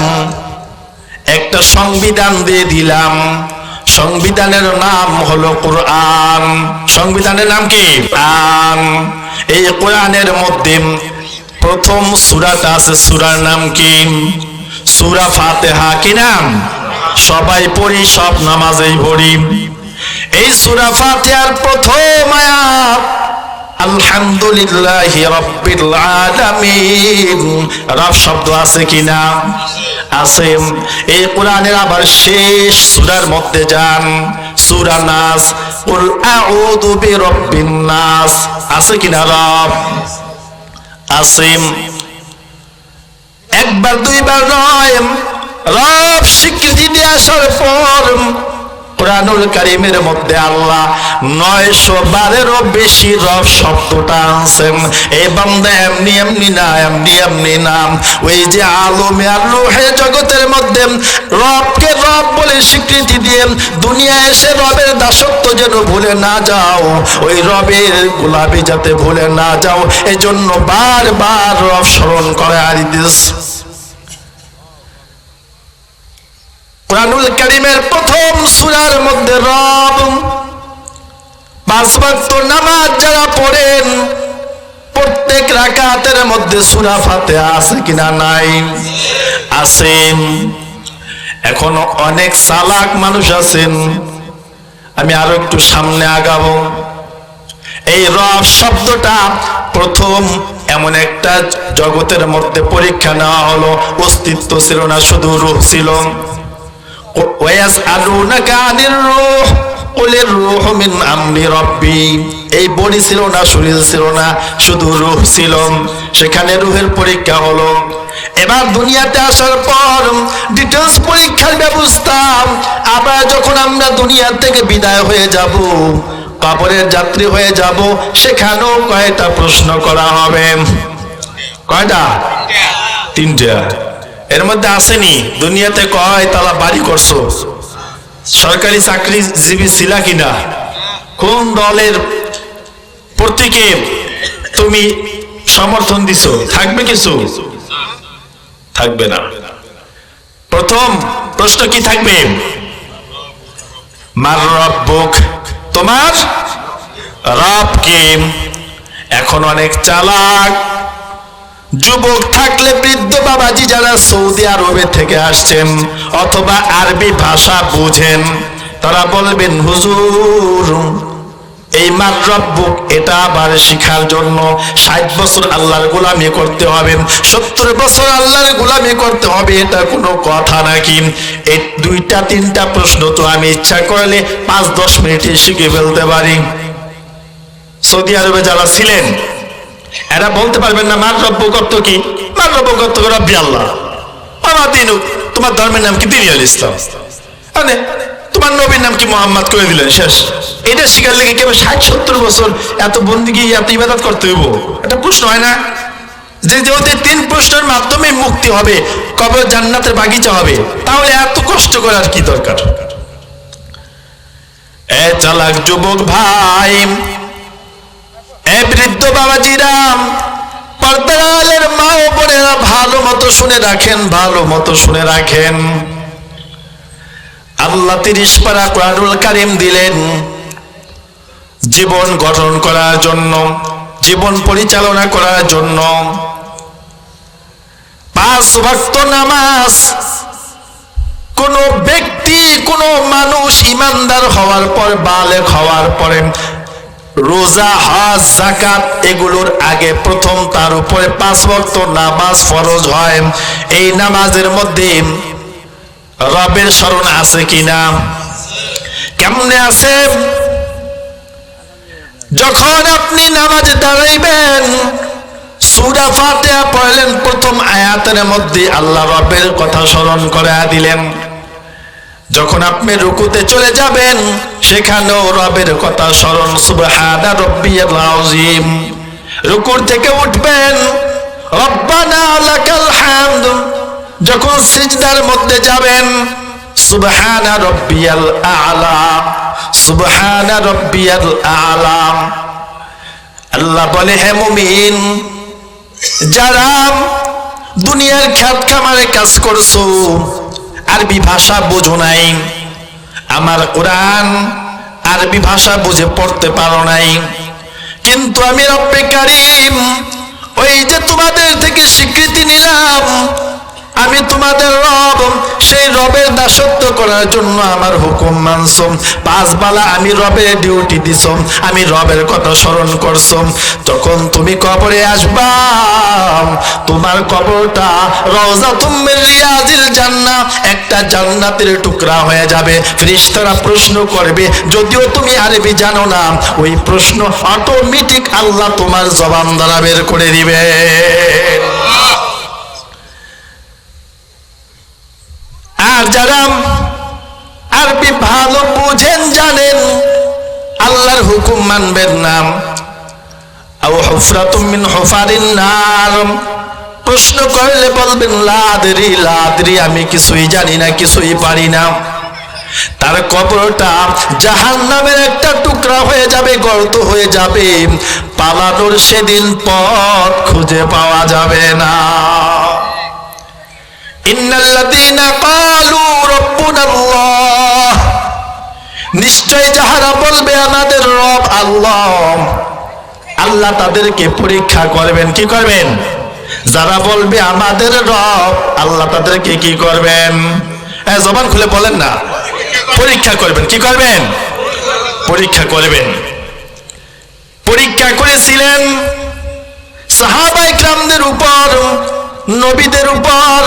একটা সংবিধান দিয়ে দিলাম। সংবিধানের নাম হলো কোরআন। সংবিধানের নাম কি? কোরআন। এই কোরআনের মধ্যে প্রথম সূরাটা আছে, সূরার নাম কি? সূরা ফাতিহা। কি নাম? সবাই পড়ি, সব নামাজেই পড়ি। এই সূরা ফাতিহার প্রথম আয়াত আলহামদুলিল্লাহি রাব্বিল আলামিন। রব শব্দ আছে কিনা? আছে। এই কোরআনের আবার শেষ সূরার মধ্যে যান, সূরা নাস, কুল আউযু বিরাব্বিন নাস। আছে কিনা রব? আছে। একবার দুইবার নয়, রব স্বীকৃতি দিয়ে আসার পর কোরআনুল কারীমের মধ্যে আল্লাহ 900 বারেরও বেশি রব শব্দটা আনছেন। এই বান্দা এমনি এমনি না, এমনি এমনি না। ওই যে আলমে আর রূহে জগতের মধ্যে রবকে রব বলে স্বীকৃতি দিয়ে দুনিয়ায় এসে রবের দাসত্ব যেন ভুলে না যাও, ওই রবের গোলামি যাতে ভুলে না যাও, এজন্য বারবার রব স্মরণ করে আরিদিস। কোরআনুল কারীমের প্রথম সূরার মধ্যে রব 5 ওয়াক্ত নামাজ যারা পড়েন, প্রত্যেক রাকাতের মধ্যে সূরা ফাতিহা আছে কিনা? নাই। আছে। এখন অনেক চালাক মানুষ আছেন, আমি আরো একটু সামনে আগাবো। এই রব শব্দটা প্রথম এমন একটা জগতের মধ্যে পরীক্ষা নেওয়া হলো, অস্তিত্ব ছিল না, শুধু রূহ ছিল। ওয়াসআলুনাকা আনির রূহ কুলির রূহু মিন আমরি রাব্বি। এই বডি ছিল না, শরীর ছিল না, শুধু রূহ ছিল। সেখানে রূহের পরীক্ষা হলো। এবার দুনিয়াতে আসার পর ডিটেলস পরীক্ষার ব্যবস্থা। আবার যখন আমরা দুনিয়া থেকে বিদায় হয়ে যাব, কবরের যাত্রী হয়ে যাব, সেখানেও কয়টা প্রশ্ন করা হবে? কয়টা? 3টা। এর মধ্যে আসেনি দুনিয়াতে কয় তালা বাড়ি করছো, সরকারি চাকরিজীবী ছিলা কিনা, কোন দলের প্রতীকে তুমি সমর্থন দিছো, থাকবে কিছু? থাকবে না। প্রথম প্রশ্ন কি থাকবে? মার রব্বুক, তোমার রব কে? এখন অনেক চালাক যুবক থাকলে, বৃদ্ধ বাবাজি যারা সৌদি আরবে থেকে আসছেন অথবা আরবি ভাষা বুঝেন, তারা বলবেন, হুজুর এই মার রব্বুক এটা আবার শিখার জন্য 60 বছর আল্লাহর গোলামি করতে হবে, 70 বছর আল্লাহর গোলামি করতে হবে, এটা কোনো কথা নাকি? এই 2-3টা প্রশ্ন তো আমি ইচ্ছা করলে 5-10 মিনিটে শিখে ফেলতে পারি। সৌদি আরবে যারা ছিলেন এরা বলতে পারবেন না মার রব্বুক অর্থ কি? মার রব্বুক অর্থ রব্বি আল্লাহ। আমার দিন, তোমার ধর্মের নাম কি? দীন আল ইসলাম। মানে তোমার নবীর নাম কি? মুহাম্মদ করে দিলেন, শেষ। এটা শিকার লেগে কেবল 60-70 বছর এত বন্দিগি, এত ইবাদত করতে হইব? এটা প্রশ্ন হয় না? যে যেহেতু 3 প্রশ্নের মাধ্যমে মুক্তি হবে, কবর জান্নাতের বাগিচা হবে, তাহলে এত কষ্ট করার কি দরকার? এ চালাক যুবক ভাই, এ বৃদ্ধ বাবাজিরা, পর্দার আলের মা ও বোনেরা, ভালো মতো শুনে রাখেন, ভালো মতো শুনে রাখেন। আল্লাহ 30 পারা কোরআনুল কারীম দিলেন জীবন গঠন করার জন্য, জীবন পরিচালনা করার জন্য। 5 ওয়াক্ত নামাজ কোন ব্যক্তি, কোন মানুষ ইমানদার হওয়ার পর, বালেগ হওয়ার পরে, রোজা, হজ, যাকাত এগুলোর আগে প্রথম তার উপরে 5 ওয়াক্ত নামাজ ফরজ হয়। এই নামাজের মধ্যে রবের স্মরণ আছে কিনা? কেমনে আছে? যখন আপনি নামাজে দাঁড়াইবেন, সূরা ফাতিহা পড়লেন, প্রথম আয়াতের মধ্যে আল্লাহ রবের কথা স্মরণ করে দিলেন। যখন আপনি রুকুতে চলে যাবেন, সেখানেও রবের কথা স্মরণ, সুবহানা রাব্বিয়াল আযীম। রুকুর থেকে উঠবেন, রব্বানা লাকাল হামদ। যখন সিজদার মধ্যে যাবেন, সুবহানা রাব্বিয়াল আ'লা, সুবহানা রাব্বিয়াল আ'লা। আল্লাহ বলে, হে মুমিন, যারা দুনিয়ার খেত খামারে কাজ করছো, আরবি ভাষা বোঝো নাই, আমার কোরআন আরবি ভাষা বুঝে পড়তে পারো নাই, কিন্তু আমি রব্বে কারীম ওই যে তোমাদের থেকে স্বীকৃতি নিলাম, আমি তোমাদের রব, সেই রবের দাসত্ব করার জন্য আমার হুকুম মানছো, 5 বেলা আমি রবের ডিউটি দিছো, আমি রবের কথা স্মরণ করছো। তখন তুমি কবরে আসবা, তোমার কবরটা রওজাতুম মির রিয়াজিল জান্নাহ, একটা জান্নাতের টুকরা হয়ে যাবে। ফেরেশতারা প্রশ্ন করবে, যদিও তুমি আরবি জানো না, ওই প্রশ্ন অটোমেটিক আল্লাহ তোমার জবান দ্বারা বের করে দিবে। আর যারা আরবি ভালো বুঝেন, জানেন, আল্লাহর হুকুম মানবেন না, আও হুফরাতুম মিন হুফারিন নার, প্রশ্ন করলে বলবেন লা আদরি, লা আদরি, আমি কিছুই জানি না, কিছুই পারি না। তার কবরটা জাহান্নামের একটা টুকরা হয়ে যাবে, গর্ত হয়ে যাবে, পালানোর সেদিন পথ খুঁজে পাওয়া যাবে না। ইন্নাল্লাযীনা ক্বালু রাব্বুনাল্লাহ, নিশ্চয় যাহারা বলবে আমাদের রব আল্লাহ, আল্লাহ তাদেরকে পরীক্ষা করবেন। কি করবেন? যারা বলবে আমাদের রব, আল্লাহ তাদেরকে কি করবেন? জবান খুলে বলেন না, পরীক্ষা করবেন। কি করবেন? পরীক্ষা করবেন। পরীক্ষা করেছিলেন সাহাবায়ে কিরামদের উপর, নবীদের উপর।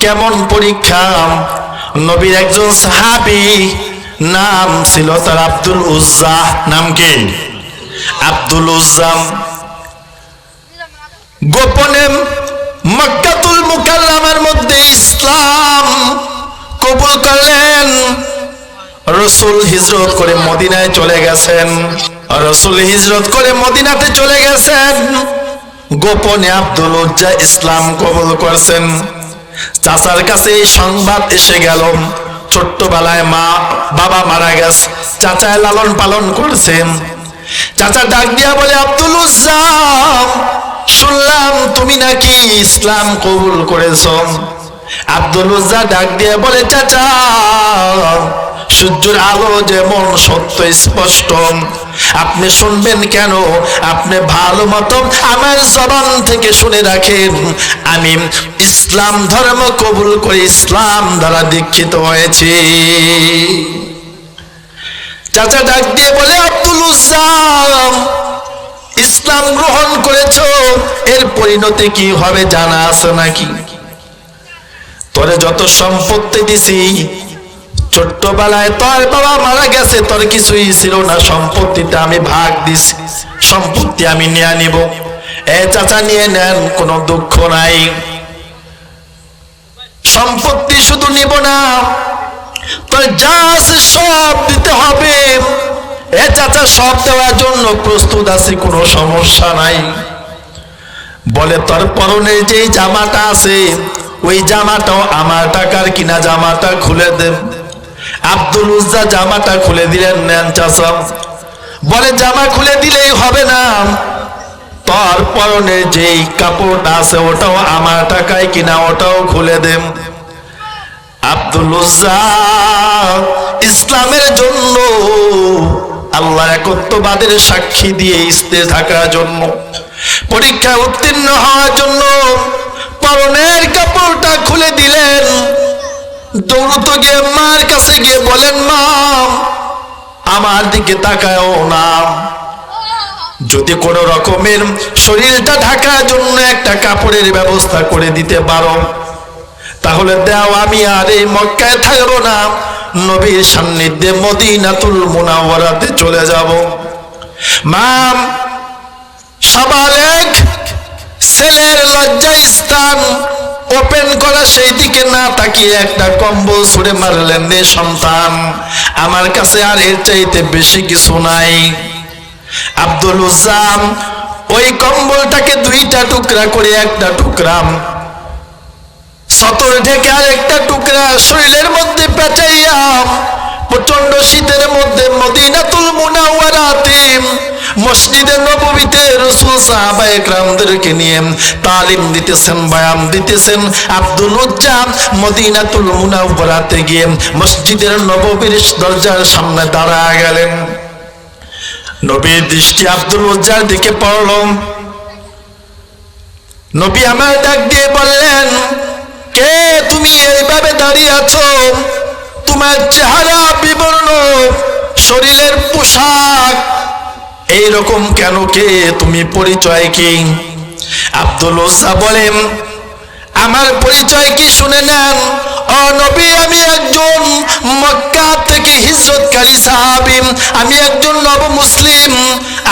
কেমন পরীক্ষা? নবীর একজন সাহাবী, নাম ছিল তার আব্দুল উজ্জা। নাম কি? আব্দুল উজ্জা। গোপনে মক্কাতুল মুকাররমার মধ্যে ইসলাম কবুল করলেন। রাসূল হিজরত করে মদিনায় চলে গেছেন। রাসূল হিজরত করে মদিনাতে চলে গেছেন। গোপনে আব্দুল উজ্জা ইসলাম কবুল করছেন। চাচার কাছে এই সংবাদ এসে গেল, ছোট্টবেলায় বাবা মারা গেছে, চাচায় লালন পালন করছেন। চাচা ডাক দিয়া বলে, আব্দুল উজ্জা, শুনলাম তুমি নাকি ইসলাম কবুল করেছ। আব্দুল উজ্জা ডাক দিয়ে বলে, চাচা, সূর্যের আলো যেমন সত্য স্পষ্ট, আপনি শুনবেন কেন? আপনি ভালো মতো আমার জবান থেকে শুনে রাখেন, আমি ইসলাম ধর্ম কবুল করে ইসলাম দ্বারা দীক্ষিত হয়েছি। চাচা ডাক দিয়ে বলে, আব্দুল উজ্জা, ইসলাম গ্রহণ করেছো, এর পরিণতি কি হবে জানা আছে নাকি? তোরে যত সম্পত্তি দিছি, ছোট্টবেলায় তোর বাবা মারা গেছে, তোর কিছুই ছিল না, সম্পত্তিটা আমি ভাগ দিছি, সম্পত্তি আমি নিয়ে নিব। চাচা নিয়ে নেন, কোনো দুঃখ নাই। সম্পত্তি শুধু নিব না, তোর যা আছে সব দিতে হবে। চাচা সব দেওয়ার জন্য প্রস্তুত আছে, কোনো সমস্যা নাই। বলে, তোর পরনে যে জামাটা আছে, ওই জামাটাও আমার টাকার কিনা, জামাটা খুলে দেব। আব্দুল উজ্জা জামাটা খুলে দিলেন, নেন চাচা। বলে, জামা খুলে দিলেই হবে না, তোর পরনে যেই কাপড়টা আছে ওটাও আমার টাকায় কিনা, ওটাও খুলে দেব। আব্দুল উজ্জা ইসলামের জন্য, আল্লাহর একত্ববাদের সাক্ষী দিয়ে স্থির থাকার জন্য, পরীক্ষা উত্তীর্ণ হওয়ার জন্য পরনের কাপড়টা খুলে দিলেন। দৌড়ত গিয়ে মার কাছে গিয়ে বলেন, মা, আমার দিকে তাকায়ও না, যদি কোনো রকমের শরীরটা ঢাকার জন্য একটা কাপড়ের ব্যবস্থা করে দিতে পারো তাহলে দাও আমি আর এই মক্কায় থাকবো না, নবীর সান্নিধ্যে মদিনাতুল মুনাওয়ারাতে চলে যাব। মাম সাবালেক ছেলের লজ্জা স্থান ওপেন করা, সেই দিকে না তাকিয়ে একটা কম্বল ছুঁড়ে মারলেন, রে সন্তান আমার কাছে আর এর চাইতে বেশি কিছু নাই। আব্দুল উজ্জা ওই কম্বলটাকে দুইটা টুকরা করে একটা টুকরা সতর ঢেকে আর একটা টুকরা শরীরের মধ্যে পেঁচাইয়া প্রচন্ড শীতের মধ্যে মদিনাতুল মুনাওয়ারাতে মসজিদে নববীতে রাসূল সাহাবায়ে কেরামদেরকে নিয়ে তালিম দিতেছেন, বয়ান দিতেছেন। আব্দুল উজ্জা মদিনাতুল মুনাওয়ারাতে গিয়ে মসজিদের নববীর দরজার সামনে দাঁড়ায় গেলেন। নবীর দৃষ্টি আব্দুল উজ্জার দিকে পড়ল। নবী আমার ডাক দিয়ে বললেন, কে তুমি এইভাবে দাঁড়িয়ে আছো? তোমার চেহারা বিবর্ণ, শরীরের পোশাক এইরকম কেন? কে তুমি? পরিচয় কি? আব্দুল উজ্জা বলেন, আমার পরিচয় কি শুনে নেন। ও নবী, আমি একজন মক্কা থেকে হিজরতকারী সাহাবী, আমি একজন নব মুসলিম।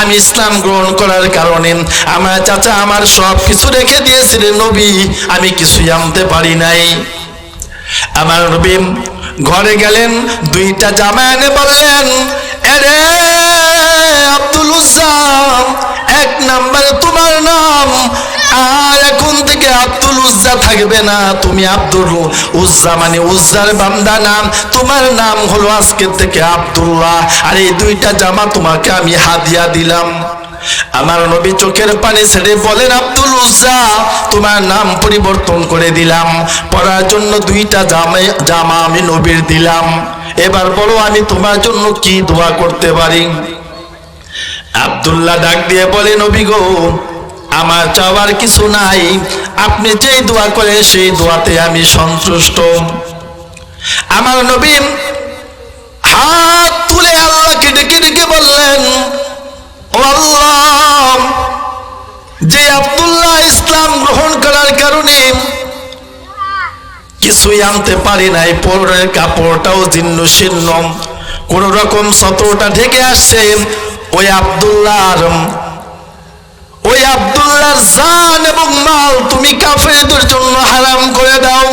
আমি ইসলাম গ্রহণ করার কারণে আমার চাচা আমার সব কিছু রেখে দিয়েছিলেন নবী, আমি কিছুই আনতে পারি নাই। আমার নবী ঘরে গেলেন, দুইটা জামা এনে বললেন, এরে আব্দুল উজ্জা, এক নম্বরে তোমার নাম আর এখন থেকে আব্দুল উজ্জা থাকবে না, তুমি আব্দুল উজ্জা মানে উজ্জার বান্দা নাম, তোমার নাম হলো আজকের থেকে আব্দুল্লাহ। আর এই দুইটা জামা তোমাকে আমি হাদিয়া দিলাম। আমার নবী চোখের পানি ছেড়ে বলেন, আব্দুল উজ্জা তোমার নাম পরিবর্তন করে দিলাম, পরার জন্য দুইটা জামা আমি নবীর দিলাম। এবার বলো আমি তোমার জন্য কি দোয়া করতে পারি? আব্দুল্লাহ ডাক দিয়ে বলে, নবী গো, আমার চাওয়ার কিছু নাই, আপনি যেই দোয়া করে সেই দোয়াতে আমি সন্তুষ্ট। আমার নবী হাত তুলে আল্লাহকে ডেকে ডেকে বললেন, ও আল্লাহ, যে আব্দুল্লাহ ইসলাম গ্রহণ করার কারণে কিছুই আনতে পারি নাই, পরের কাপড়টাও জীর্ণ শীর্ণ, কোন রকম সতরটা ঢেকে আসছে, ওই আব্দুল্লাহর জান এবং মাল তুমি কাফেরদের জন্য হারাম করে দাও।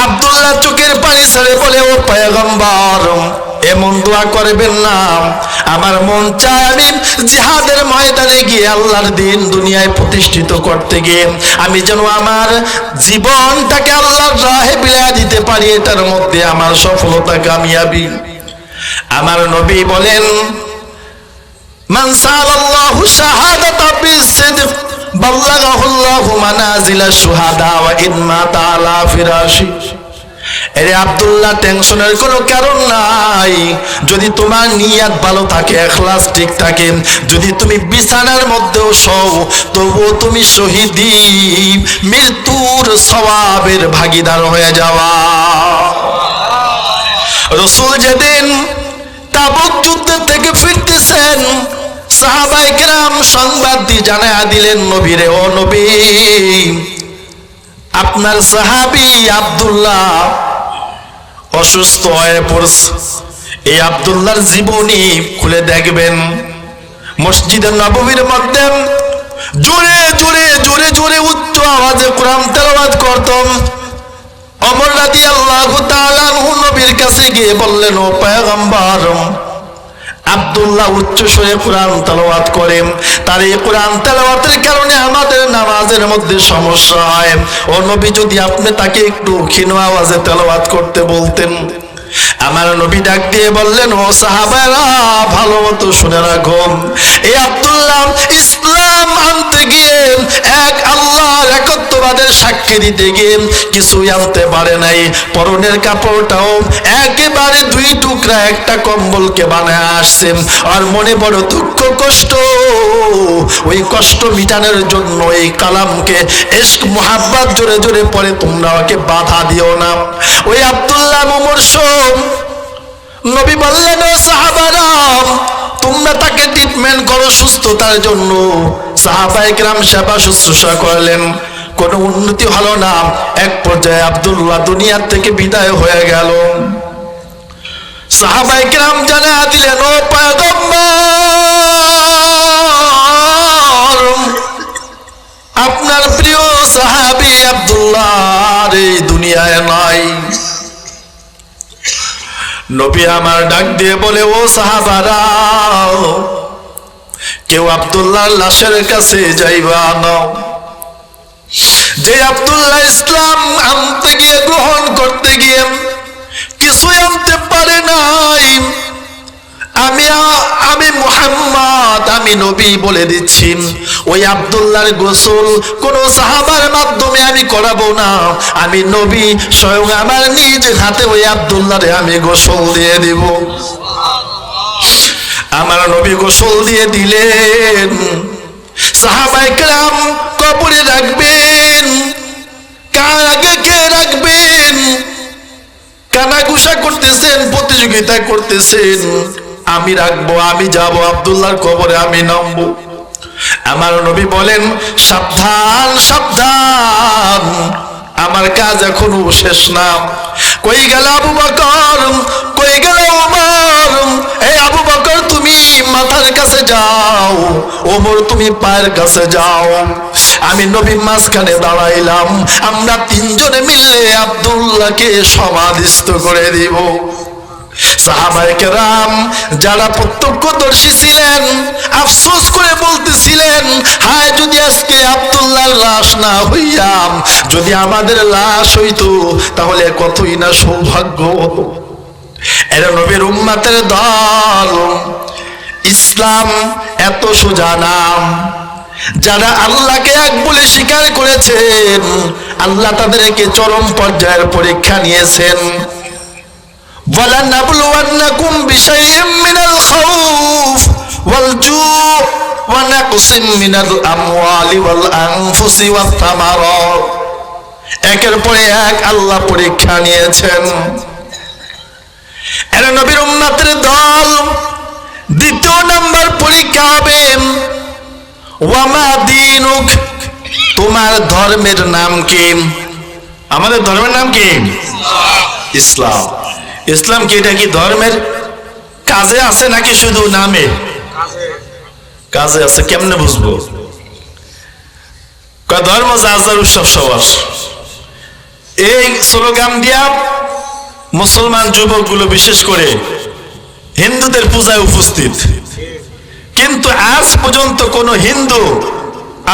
আব্দুল্লাহ চোখের পানি ছেড়ে বলে, ও পয়গম্বর, এমন দোয়া করবেন না, আমার মন চায় আমি জিহাদের ময়দানে গিয়ে আল্লাহর দ্বীন দুনিয়ায় প্রতিষ্ঠিত করতে গিয়ে আমি যেন আমার জীবনটাকে আল্লাহর রাহে বিলিয়ে দিতে পারি, এটার মধ্যে আমার সফলতা কামিয়াবি। আমার নবী বলেন, মান সাআলাল্লাহু শাহাদাতা বিসিদক বাল্লাগাহুল্লাহু মানাজিলা শুহাদা ওয়া ইন মাতা আলা ফিরাশি। এরে আব্দুল্লাহ, টেনশনের কোনো কারণ নাই, যদি তোমার নিয়ত ভালো থাকে, ইখলাস ঠিক থাকে, যদি তুমি বিছানার মধ্যেও শোও, তবুও তুমি শহীদি মৃত্যুর সওয়াবের ভাগীদার হয়ে যাওয়া। রাসূল যেদিন তাবুক যুদ্ধ থেকে ফিরতেছেন, সাহাবায়ে কেরাম সংবাদ দিয়ে জানায়া দিলেন নবীরে, ও নবী, আপনার সাহাবী আব্দুল্লাহ অসুস্থ হয়ে পড়ছে, এই আব্দুল্লাহর জীবনী খুলে দেখবেন। মসজিদে নববীর মধ্যে জোরে জোরে জোরে জোরে উচ্চ আওয়াজে কোরআন তেলাওয়াত করতাম। ওমর রাদিয়াল্লাহু তাআলা আনহু নবীর কাছে গিয়ে বললেন, ও পয়গম্বর, আব্দুল্লাহ উচ্চ স্বরে কোরআন তেলাওয়াত করেন, তার এই কোরআন তেলাওয়াতের কারণে আমাদের নামাজের মধ্যে সমস্যা হয়। ও নবী, যদি আপনি তাকে একটু ক্ষীণ আওয়াজে তেলাওয়াত করতে বলতেন। আমার নবী ডাক দিয়ে বললেন, ও সাহাবারা, ভালো মতো শুনে রাখো, এই আব্দুল্লাহ ইসলাম আনতে গিয়ে এক আল্লাহর একত্ববাদের সাক্ষী দিতে গিয়ে কিছুই আনতে পারে নাই, পরনের কাপড়টাও একেবারে দুই টুকরা একটা কম্বলকে বানায় আসছে। আর মনে বড় দুঃখ কষ্ট, ওই কষ্ট মিটানোর জন্য এই কালামকে ইশক মুহাব্বত জোরে জোরে পড়ে তোমরা ওকে বাধা দিও না। ওই আব্দুল্লাহ মুমূর্ষ, নবী বললেন, ও সাহাবারা, তোমরা তাকে ট্রিটমেন্ট করো সুস্থতার জন্য। সাহাবায়ে কেরাম সেবা শুশ্রূষা করলেন, কোনো উন্নতি হলো না। এক পর্যায়ে আব্দুল্লাহ দুনিয়ার থেকে বিদায় হয়ে গেল। সাহাবায়ে কেরাম জানা দিলেন, ও পয়গম্বর, আপনার প্রিয় সাহাবী আব্দুল্লাহ আর এই দুনিয়ায় নাই। নবী আমার ডাক দিয়ে বলে, ও সাহাবারা, কেউ আব্দুল্লাহর লাশের কাছে যাইবা না। যে আব্দুল্লাহ ইসলাম আনতে গিয়ে, গ্রহণ করতে গিয়ে কিছুই আনতে পারে নাই, আমি মুহাম্মদ, আমি নবী বলে দিচ্ছি, ওই আব্দুল্লাহর গোসল কোন সাহাবার মাধ্যমে আমি করাবো না। আমি নবী স্বয়ং আমার নিজ হাতে ওই আব্দুল্লাহরে আমি গোসল দিয়ে দিব। আমার নবী গোসল দিয়ে দিলেন। সাহাবায়ে কেরাম কবরে রাখবেন, কার আগে কে রাখবেন, কানাঘুষা করতেছেন, প্রতিযোগিতা করতেছেন। আমি রাখবো, আমি যাব, আব্দুল্লাহর কবরে আমি নামবো। আমার নবী বলেন, সাবধান সাবধান, আমার কাজ এখনো শেষ না। কই গেল আবু বকর, কই গেল ওমর? এই আবু বকর তুমি মাথার কাছে যাও, ওমর তুমি পায়ের কাছে যাও। আমি নবী মাঝখানে দাঁড়াইলাম। আমরা তিনজনে মিলে আব্দুল্লাহকে সমাধিস্থ করে দিব। সাহাবায়ে কেরাম যারা প্রত্যক্ষদর্শী ছিলেন আফসোস করে বলতেছিলেন, হায় যদি আজকে আব্দুল্লাহর লাশ না হইয়া যদি আমাদের লাশ হইতো, তাহলে কতই না সৌভাগ্য হতো। এরা নবীর উম্মতের দল। ইসলাম এত সোজা নাম। যারা আল্লাহকে এক বলে স্বীকার করেছেন, আল্লাহ তাদেরকে চরম পর্যায়ের পরীক্ষা নিয়েছেন। وَلَنَبْلُوَنَّكُمْ بِشَيْءٍ مِّنَ الْخَوْفِ وَالْجُوعِ وَنَقْصٍ مِّنَ الْأَمْوَالِ وَالْأَنفُسِ وَالثَّمَرَاتِ। একের পর এক আল্লাহ পরীক্ষা নিয়েছেন। এরা নবীর উম্মতের দল। দ্বিতীয় নাম্বার পরীক্ষা হবে, ওয়ামা দীনুক, তোমার ধর্মের নাম কি? আমাদের ধর্মের নাম কি? ইসলাম। ইসলাম কি? এটা কি ধর্মের কাজে আছে নাকি শুধু নামে? কাজে আছে। কেমনে বুঝবো? ধর্ম যার যার উৎসব সবার। এই স্লোগান দিয়া মুসলমান যুবকগুলো বিশেষ করে হিন্দুদের পূজায় উপস্থিত, কিন্তু আজ পর্যন্ত কোন হিন্দু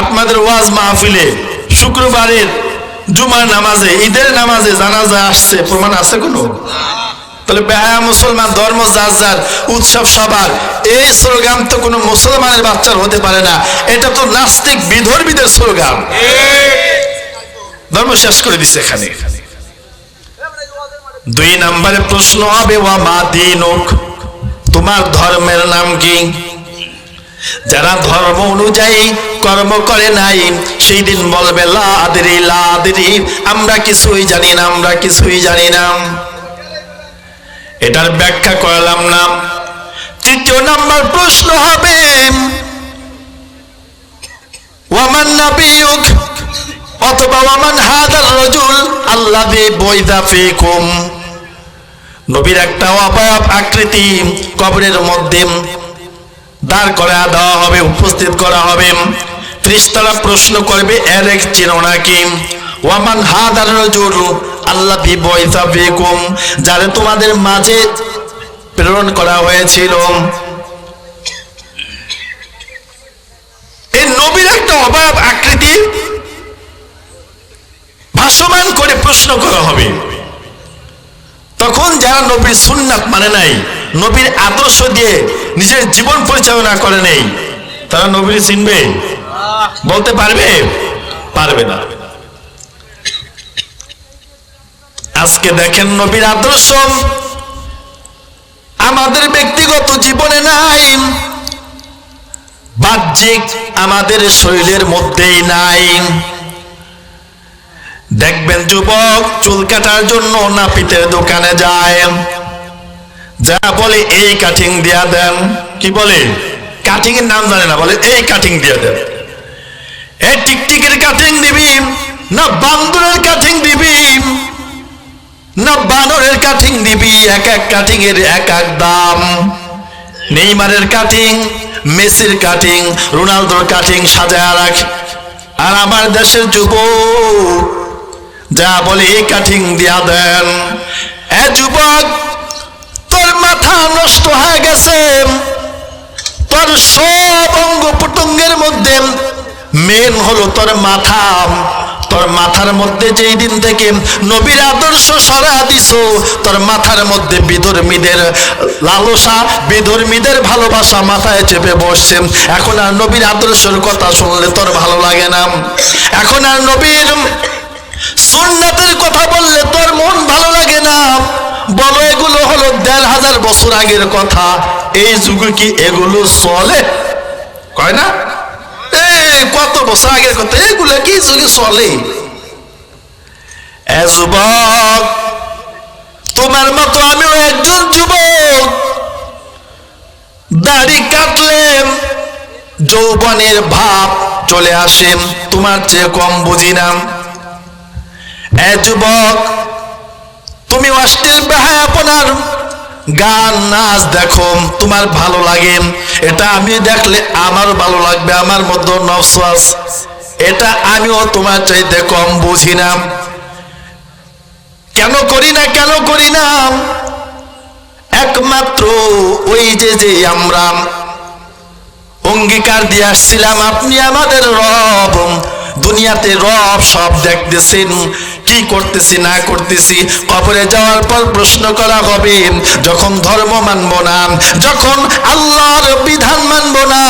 আপনাদের ওয়াজ মাহফিলে শুক্রবারের জুমার নামাজে, ঈদের নামাজে জানাজা আসছে প্রমাণ আছে কোনো? তাহলে বেহায়া মুসলমান, ধর্ম যার যার, উৎসব সবার। এই স্লোগান তো কোনো মুসলমানের বাচ্চার হতে পারে না। এটা তো নাস্তিক বিধর্মীদের স্লোগান। ধর্ম শেষ করে দিচ্ছে এখানে। দুই নম্বরে প্রশ্ন হবে, ওয়া মা দীনুক, তোমার ধর্মের নাম কি? যারা ধর্ম অনুযায়ী কর্ম করে নাই, সেই দিন বলবে লা আদরি লা আদরি, আমরা কিছুই জানি না, আমরা কিছুই জানি না। এটার ব্যাখ্যা করলাম না। তৃতীয় নাম্বার প্রশ্ন হবে, ওয়ামান নাবিয়ুক, অথবা ওয়ামান হাদার রাজুল আল্লাযী বুইদা ফীকুম, নবীর একটা অবয়ব আকৃতি কবরের মধ্যে দাঁড় করা দেওয়া হবে, উপস্থিত করা হবে। ফেরেশতারা প্রশ্ন করবে, এর এক চিনো নাকি? ওয়ামান হাদার রাজুল আল্লাযী বুইসা ফীকুম, যারে তোমাদের মাঝে প্রেরণ করা হয়েছিল। এই নবীর একটা অবয়ব আকৃতি ভাসমান করে প্রশ্ন করা হবে। তখন যারা নবীর সুন্নাত মানে নাই, নবীর আদর্শ দিয়ে নিজের জীবন পরিচালনা করে নেই, তারা নবীর চিনবে? বলতে পারবে? পারবে না। আজকে দেখেন নবীর আদর্শ আমাদের ব্যক্তিগত জীবনে নাই, বাহ্যিক আমাদের শরীরের মধ্যেই নাই। দেখবেন যুবক চুল কাটার জন্য নাপিতের দোকানে যায়, যা বলে এই কাটিং দিয়া দেন। কি বলে? কাটিং এর নাম জানে না, বলে এই কাটিং দিয়া দেন। এই টিকটিকের কাটিং দিবি, না বান্দরের কাটিং দিবি, না বানরের কাটিং দিবি? এক এক কাটিং এর এক এক দাম। নেইমারের কাটিং, মেসির কাটিং, রোনালদোর কাটিং সাজায় রাখ, আর আমার দেশের যুবক যা বলে এই কাটিং দিয়া দেন। এ যুবক, তোর মাথা নষ্ট হয়ে গেছে। তোর সব অঙ্গ প্রত্যঙ্গের মধ্যে মেন হলো তোর মাথা। তোর মাথার মধ্যে যেই দিন থেকে নবীর আদর্শ সরা দিছো, তোর মাথার মধ্যে বিধর্মীদের লালসা, বিধর্মীদের ভালোবাসা মাথায় চেপে বসছে। এখন আর নবীর আদর্শের কথা শুনলে তোর ভালো লাগে না। এখন আর নবীর সুন্নাতের কথা বললে তোর মন ভালো লাগে না। বলো, এগুলো হলো ১,৫০০ বছর আগের কথা, এই যুগে কি এগুলো চলে? কয় না, কত বছর আগের কথা, এগুলো কি যুগে চলে? এ যুবক, তোমার মতো আমিও একজন যুবক। দাড়ি কাটলে যৌবনের ভাব চলে আসে, তোমার চেয়ে কম বুঝি না। এ যুবক, তুমি অশ্লীল বেহায়াপনার গান নাচ দেখো, তোমার ভালো লাগে, এটা আমি দেখলে আমারও ভালো লাগবে, আমার মধ্যে নফস আছে, এটা আমিও তোমার চাইতে কম বুঝি না। কেন করি না, কেন করি না? একমাত্র ওই যে আমরা অঙ্গীকার দিয়ে আসছিলাম, আপনি আমাদের রব, দুনিয়াতে রব সব দেখতেছেন, কি করতেছি না করতেছি। কবরে যাওয়ার পর প্রশ্ন করা হবে, যখন ধর্ম মানব না, যখন আল্লাহর বিধান মানব না,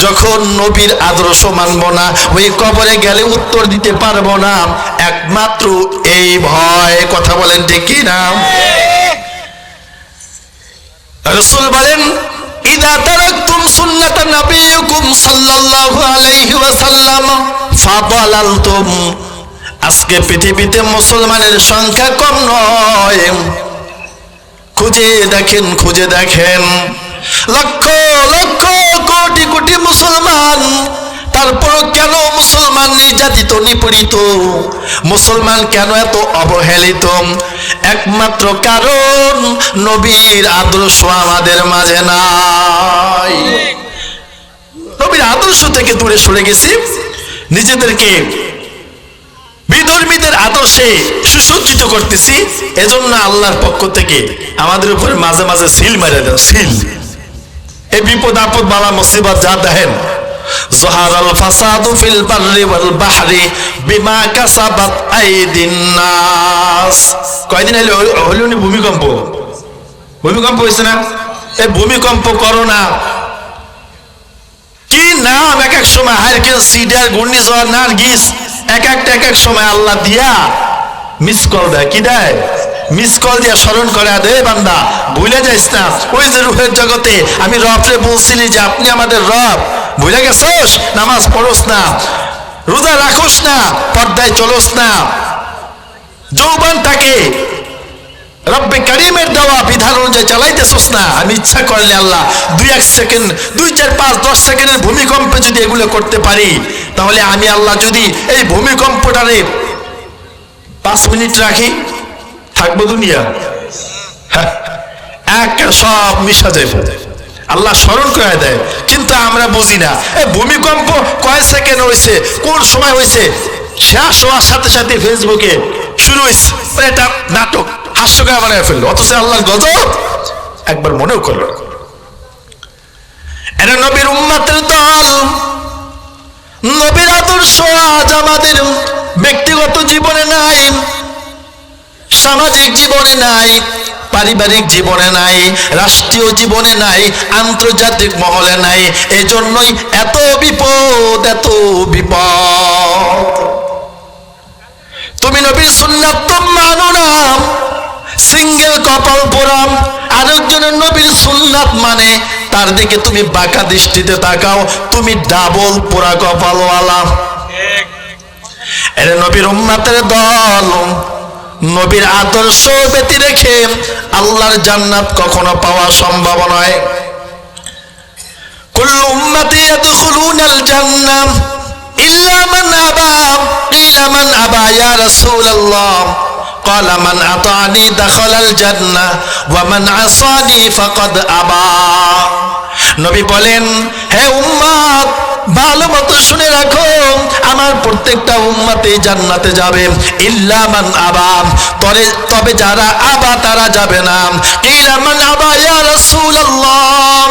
যখন নবীর আদর্শ মানব না, ওই কবরে গেলে উত্তর দিতে পারবো না। একমাত্র এই ভয়। কথা বলেন ঠিক কি না? রাসূল বলেন, ইদা তারাকতুম সুন্নাত নবিয়্যিকুম সাল্লাল্লাহু আলাইহি ওয়াসাল্লাম ফাদালালতুম। আজকে পৃথিবীতে মুসলমানের সংখ্যা কম নয়। খুঁজে দেখেন, খুঁজে দেখেন, লক্ষ লক্ষ কোটি কোটি মুসলমান, তারপর কেন মুসলমান নির্যাতিত, নিপীড়িত? মুসলমান কেন এত অবহেলিত? একমাত্র কারণ নবীর আদর্শ আমাদের মাঝে নাই। নবীর আদর্শ থেকে দূরে সরে গেছি, নিজেদেরকে বিধর্মীদের আদর্শে সুসজ্জিত করতেছি। এজন্য আল্লাহর পক্ষ থেকে আমাদের উপরে মাঝে মাঝে সিল মেরে দেন, সিল। এই বিপদ আপদ বালা মুসিবত যা দেখেন, যহারাল ফাসাদু ফিল বাররি ওয়াল বাহরি বিমা কাসাবাত আইদিন নাস। কয়দিন হলো ভূমিকম্প, ভূমিকম্প হয়েছে না? এই ভূমিকম্প, করোনা, কি নাম এক এক সময়, হারিকেন, সিডার, ঘূর্ণিঝড়, নার্গিস, এক এক সময় আল্লাহ দিয়া মিস কল দেয়। কি দেয়? মিস কল দিয়া স্মরণ করে দে, বান্দা ভুলে যাইস না। ওই যে রূহের জগতে আমি রবরে বলছিলি যে আপনি আমাদের রব, ভুলে গেছোস? নামাজ পড়োস না, রোজা রাখোস না, পর্দায় চলোস না, যৌবনটাকে রব্বে কারিমের দেওয়া বিধান অনুযায়ী চালাইতেছোস না। আমি ইচ্ছা করলে আল্লাহ 2-1 সেকেন্ড, 2, 4, 5, 10 সেকেন্ডের ভূমিকম্পে যদি এগুলো করতে পারি, তাহলে আমি আল্লাহ যদি এই ভূমিকম্পটারে 5 মিনিট রাখি, থাকবো দুনিয়া? এক সব মিশা যাবে। আল্লাহ স্মরণ করে দেয়, কিন্তু আমরা বুঝি না। এই ভূমিকম্প কয় সেকেন্ড হয়েছে, কোন সময় হয়েছে, শেষ হওয়ার সাথে সাথে ফেসবুকে শুরু হয়েছে, এটা নাটক, হাস্যকর বানায় ফেললো, অথচ আল্লাহর গজব একবার মনেও করলো। এরা নবীর উম্মতের দল, নবীর আদর্শ আজ আমাদের ব্যক্তিগত জীবনে নাই, সামাজিক জীবনে নাই, পারিবারিক জীবনে নাই, রাষ্ট্রীয় জীবনে নাই, আন্তর্জাতিক মহলে নাই। এজন্যই এত বিপদ, এত বিপদ। তুমি নবীর সুন্নাত তো মানো না, সিঙ্গেল কপাল পোড়াম, আরেকজনের নবীর সুন্নাত মানে তার দিকে তুমি বাঁকা দৃষ্টিতে তাকাও, তুমি ডাবল পোড়া কপালওয়ালা। এর নবীর উম্মতের দল, নবীর আদর্শ ব্যতি রেখে আল্লাহর জান্নাত কখনো পাওয়া সম্ভব নয়। কুল্লু উম্মতি ইয়াদখুলুনাল জান্নাহ ইল্লা মান আবা, ইল্লা মান আবা ইয়া রাসূলুল্লাহ قال من أطاعني دخل الجنة ومن عصاني فقد أبى নবী বলেন, হে উম্মত, ভালো মতো শুনে রাখো, আমার প্রত্যেকটা উম্মতই জান্নাতে যাবে, ইল্লা মান আবা, তবে যারা আবা তারা যাবে না। কিলা মান আবা ইয়া রাসূলুল্লাহ,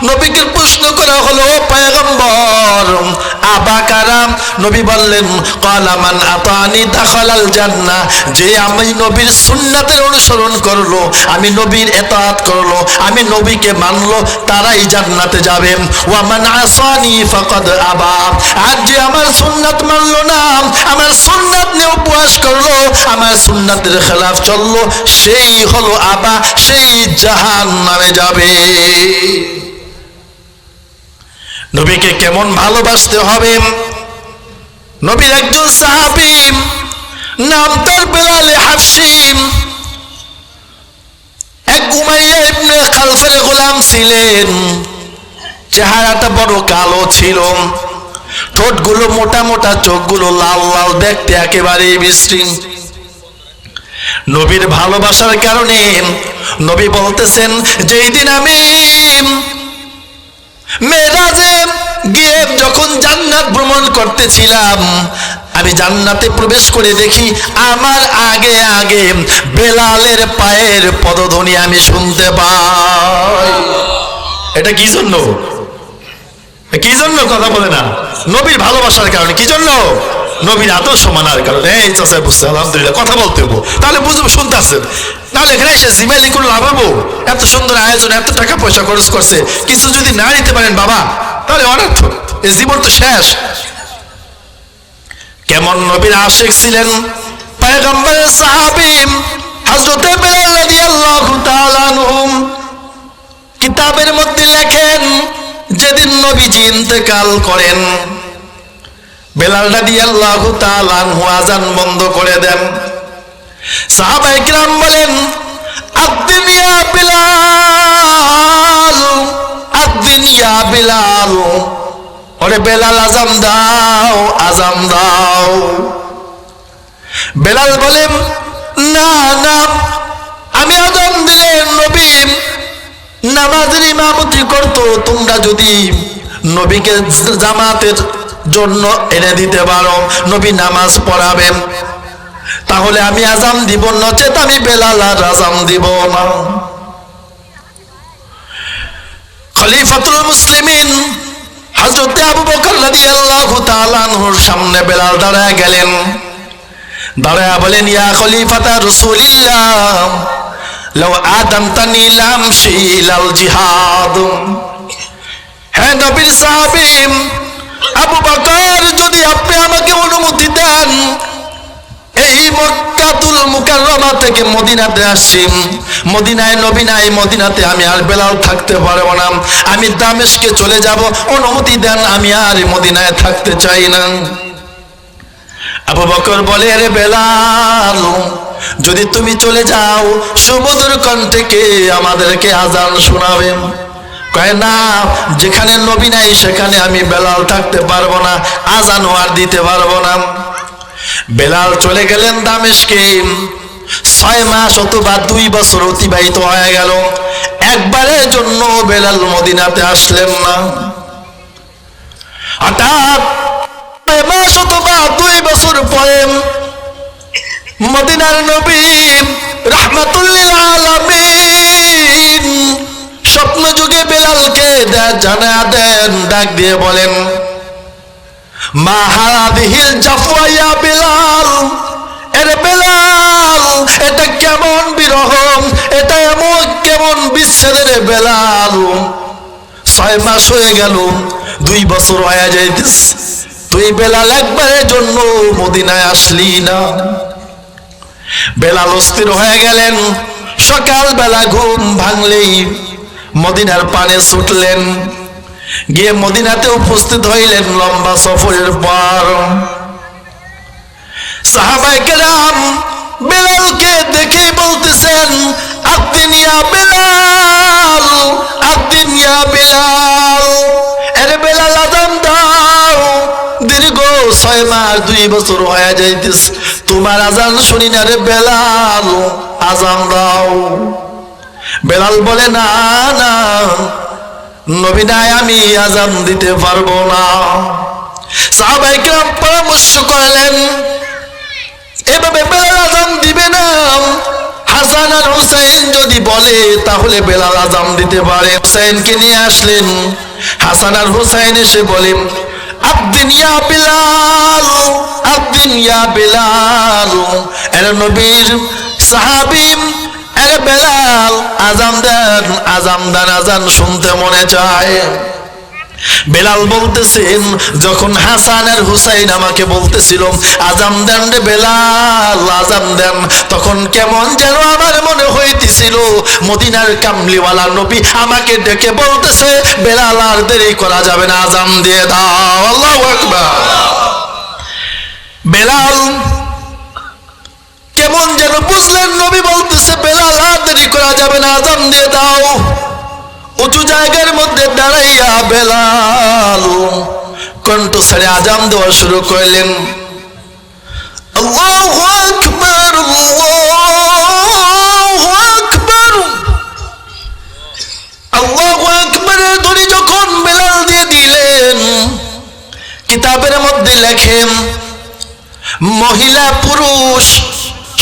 নবীকে প্রশ্ন করা হলো, পয়গম্বর আবা কারা? নবী বললেন, ক্বালা মান আতানি দাখালাল জান্নাহ, যে আমি নবীর সুন্নাতের অনুসরণ করলো, আমি নবীর ইতাআত করলো, আমি নবীকে মানলো, তারাই জান্নাতে যাবে। ওয়া মান আসানি ফাকাদ আবা, আর যে আমার সুন্নাত মানলো না, আমার সুন্নাত নিয়ে উপহাস করলো, আমার সুন্নাতের খেলাফ চললো, সেই হলো আবা, সেই জাহান্নামে যাবে। নবীকে কেমন ভালোবাসতে হবে? নবীর একজন সাহাবী, নাম তার বেলাল হাবশী, এক উমাইয়া ইবনে খালফের গোলাম ছিলেন। চেহারাটা বড় কালো ছিল, ঠোঁটগুলো মোটা মোটা, চোখগুলো লাল লাল, দেখতে একেবারে বিশ্রী। নবীর ভালোবাসার কারণে নবী বলতেছেন, যেই দিন আমি মেরাজে গিয়ে যখন জান্নাত ভ্রমণ করতেছিলাম, আমি জান্নাতে প্রবেশ করে দেখি আমার আগে আগে বেলালের পায়ের পদধ্বনি আমি শুনতে পাই। এটা কি জন্য? কি জন্য কথা বলে না? নবীর ভালোবাসার কারণে। কি জন্য? নবীর আদর্শ মানার কারণে। এই চাচা বুঝছে, আলহামদুলিল্লাহ, কথা বলতে হবো, তাহলে বুঝবো, শুনতে আসছেন, নাহলে এখানে এসে জিমাইলি করে লাভাবো? এত সুন্দর আয়োজন, এত টাকা পয়সা খরচ করছে, কিছু যদি না নিতে পারেন বাবা, তাহলে অনর্থ, এই জীবন তো শেষ। কেমন নবীর আশিক ছিলেন? পয়গম্বরের সাহাবী হযরতে বেলাল রাদিয়াল্লাহু তাআলা আনহু কিতাবের মধ্যে লেখেন, যেদিন নবীজি ইন্তেকাল করেন, বেলাল রাদিয়াল্লাহু তাআলা আনহু আযান বন্ধ করে দেন। সাহাবায়ে কিরাম বলেন, আদ্দিন ইয়া বিলাল, আদ্দিন ইয়া বিলাল, ওরে বেলাল আযান দাও, আযান দাও। বেলাল বলেন, না না, আমি আযান দিলে নবী নামাজের ইমামতি করতো, তোমরা যদি নবীকে জামাতের জন্য এনে দিতে পারো, নবী নামাজ পড়াবেন, তাহলে আমি আযান দিব, নচেত আমি বেলাল আর আযান দিব না। খলিফাতুল মুসলিমিন হযরতে আবু বকর রাদিয়াল্লাহু তাআলা আনহুর সামনে বেলাল দাঁড়ায় গেলেন। দাঁড়ায় বলেন, ইয়া খলিফাতা রাসূলিল্লাহ, লাউ আদামতানি লামশি ইলাল জিহাদ। হে নবীর সাহাবী আবু বকর, যদি আপনি আমাকে অনুমতি দেন, এই মক্কাতুল মুকাররমা থেকে মদিনাতে আসছি, মদিনায় নবী নাই, মদিনাতে আমি আর বেলাল থাকতে পারবো না, আমি দামেস্কে চলে যাব, অনুমতি দেন, আমি আর মদিনায় থাকতে চাই না। আবু বকর বলে, আরে বেলাল, যদি তুমি চলে যাও, সুমধুর কণ্ঠে কে আমাদেরকে আযান শোনাবেন? কয় না, যেখানে নবী নাই সেখানে আমি বেলাল থাকতে পারবো না, আযানও আর দিতে পারবো না। বেলাল চলে গেলেন দামেস্কে। 6 মাস অথবা 2 বছর অতিবাহিত হয়ে গেল, একবারের জন্য বেলাল মদিনাতে আসলেন না। হঠাৎ 6 মাস অথবা 2 বছর পরে মদিনার নবী রাহমাতুল লিল আলামিন স্বপ্ন যুগে বেলালকে জানা দেন, ডাক দিয়ে বলেন, মা হাদিহিল জাফওয়া ইয়া বেলাল, এরে বেলাল, এটা কেমন বিরহ, এটা এমন কেমন বিচ্ছেদের বেলাল? 6 মাস হয়ে গেল, 2 বছর হয়ে যাইতেছে, তুই বেলাল একবারের জন্য মদিনায় আসলি না। বেলাল অস্থির হয়ে গেলেন। সকালবেলা ঘুম ভাঙলেই মদিনার পানে ছুটলেন, গিয়ে মদিনাতে উপস্থিত হইলেন লম্বা সফরের পর। সাহাবায়ে কেরাম বেলালকে দেখে বলতেছেন, আদ্দিন ইয়া বেলাল, আদ্দিন ইয়া বেলাল, আরে বেলাল আযান দাও। দীর্ঘ 6 মাস 2 বছর হয়ে যাইতেছে, তোমার আজান শুনি না রে বেলাল, আজান দাও। বেলাল বলে না না নবী নাই, আমি আজান দিতে পারবো না। সাহাবায়ে কেরাম পরামর্শ করলেন এভাবে বেলাল আজান দিবে না, হাসান আর হুসাইন যদি বলে তাহলে বেলাল আজান দিতে পারে। হুসাইনকে নিয়ে আসলেন, হাসান আর হুসাইন এসে বলেন আদ্দিন ইয়া বেলাল, আদ্দিন ইয়া বেলাল, এরা নবীর সাহাবী, এরা বেলাল আজান দেন, আজান দেন, আজান শুনতে মনে চায়। বেলাল বলতেছেন যখন হাসান আর হুসাইন আমাকে বলতেছিল আজান দেন রে বেলাল, আজান দেন, তখন কেমন যেন আমার মনে হইতেছিল মদিনার কামলিওয়ালা নবী আমাকে ডেকে বলতেছে বেলাল আর দেরি করা যাবে না, আজান দিয়ে দাও। আল্লাহু আকবার। বেলাল কেমন যেন বুঝলেন নবী বলতেছে বেলাল আর দেরি করা যাবে না, আজান দিয়ে দাও। উঁচু জায়গার মধ্যে দাঁড়াইয়া বেলাল কণ্ঠ ছেড়ে আজান দেওয়া শুরু করলেন। আল্লাহু আকবার, আল্লাহু আকবার, আল্লাহু আকবারের ধ্বনি যখন বেলাল দিয়ে দিলেন, কিতাবের মধ্যে লেখেন মহিলা পুরুষ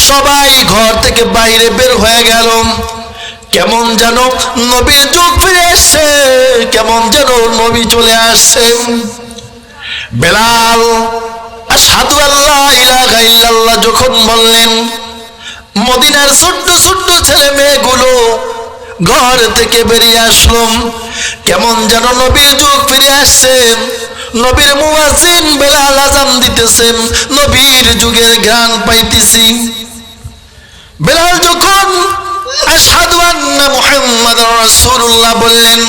সবাই ঘর থেকে বাইরে বের হয়ে গেল। কেমন যেন নবীর যুগ ফিরে আসছে, কেমন যেন নবী চলে আসছেন। বেলাল আশহাদু আল্লা ইলাহা ইল্লাল্লাহ যখন বললেন, মদিনার ছোট্ট ছোট্ট ছেলে মেয়েগুলো ঘর থেকে বেরিয়ে আসলো। কেমন যেন নবীর যুগ ফিরে আসছে। নবীর মুয়াজ্জিন বেলাল আযান দিতেছেন, নবীর যুগের গান পাইতেছি। বেলাল যখন আশহাদু আন্না মুহাম্মাদুর রাসূলুল্লাহ বললেন,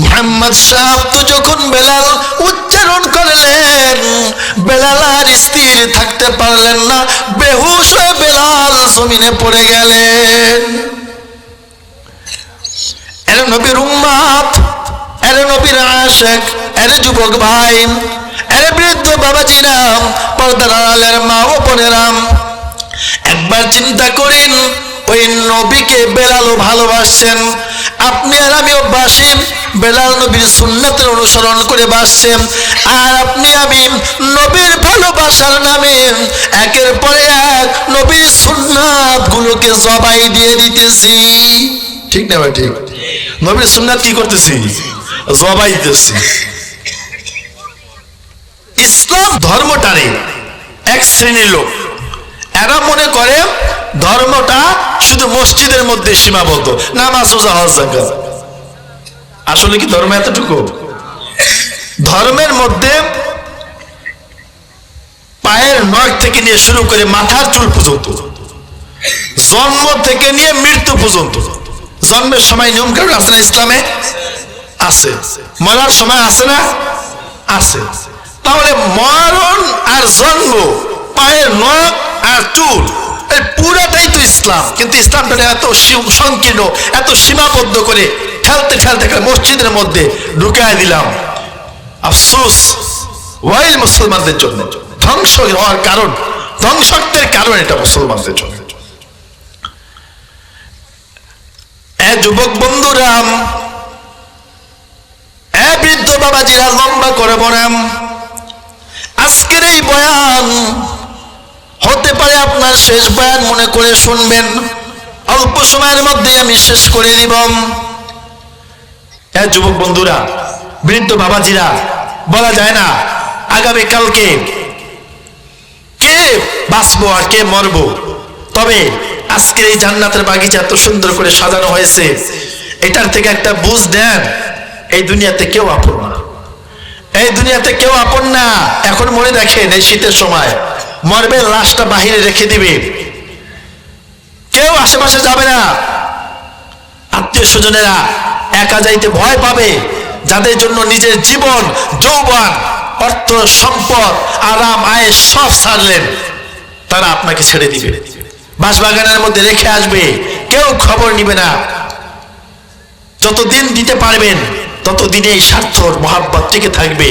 মুহাম্মদ শব্দ যখন বেলাল উচ্চারণ করলেন, বেলাল আর স্থির থাকতে পারলেন না, বেহুশ হয়ে বেলাল জমিনে পড়ে গেলেন। এর নবীর উম্মত, এর নবীর আশিক, এর যুবক ভাই, এর বৃদ্ধ বাবাজিরা, পর্দার আড়ালের মা ও বোনেরা, একবার চিন্তা করেন ওই নবীকে বেলালও ভালোবাসছেন, আপনি আর আমিও বাসি, বেলাল নবীর সুন্নাতের অনুসরণ করে বাসছেন, আর আপনি আমি নবীর ভালোবাসার নামে একের পর এক নবীর সুন্নাত গুলোকে জবাই দিয়ে দিতেছি। ঠিক না ভাই? ঠিক। নবীর সুন্নাত কি করতেছি? জবাই দিতেছি। ইসলাম ধর্মটারে এক শ্রেণীর লোক, এরা মনে করে ধর্মটা শুধু মসজিদের মধ্যে সীমাবদ্ধ, নামাজ রোজা হজ যাকাত। আসলে কি ধর্ম এতটুকু? ধর্মের মধ্যে পায়ের নখ থেকে নিয়ে শুরু করে মাথার চুল পর্যন্ত, জন্ম থেকে নিয়ে মৃত্যু পর্যন্ত, জন্মের সময় নিয়ম কানুন আছে না ইসলামে? আছে। মরার সময় আছে না? আছে। তাহলে মরণ আর জন্ম, পায়ের নখ আর চুল, এই পুরাটাই তো ইসলাম। কিন্তু ইসলামটা এত সংকীর্ণ, এত সীমাবদ্ধ করে ঠেলতে ঠেলতে মসজিদের মধ্যে ঢুকায় দিলাম। আফসোস ওয়াইল মুসলমানদের জন্য, ধ্বংস হওয়ার কারণ, ধ্বংসত্বের কারণ এটা মুসলমানদের জন্য। যুবক বন্ধুরা, বৃদ্ধ বাবাজিরা, লম্বা করে বনাম আজকের এই বয়ান হতে পারে আপনার শেষ বয়ান মনে করে শুনবেন, অল্প সময়ের মধ্যে আমি শেষ করে দিব। যুবক বন্ধুরা, বৃদ্ধ বাবাজিরা, বলা যায় না আগামী কালকে কে বাঁচবো আর কে মরবো, তবে আজকের এই জান্নাতের বাগিচা এত সুন্দর করে সাজানো হয়েছে, এটার থেকে একটা বুঝ দেন, এই দুনিয়াতে কেউ আপন না, এই দুনিয়াতে কেউ আপন না। এখন মনে দেখেন এই শীতের সময় মরবে, লাশটা বাহিরে রেখে দিবে, কেউ আশেপাশে যাবে না। আত্মীয় স্বজনেরা একা যাইতে ভয় পাবে, যাদের জন্য নিজের জীবন, যৌবন, অর্থ, সম্পদ, আরাম, আয়েশ সব ছাড়লেন, তারা আপনাকে ছেড়ে দিবে, বাঁশবাগানের মধ্যে রেখে আসবে, কেউ খবর নিবে না। যতদিন দিতে পারবেন ততদিনে এই স্বার্থর মহাব্বত টিকে থাকবে।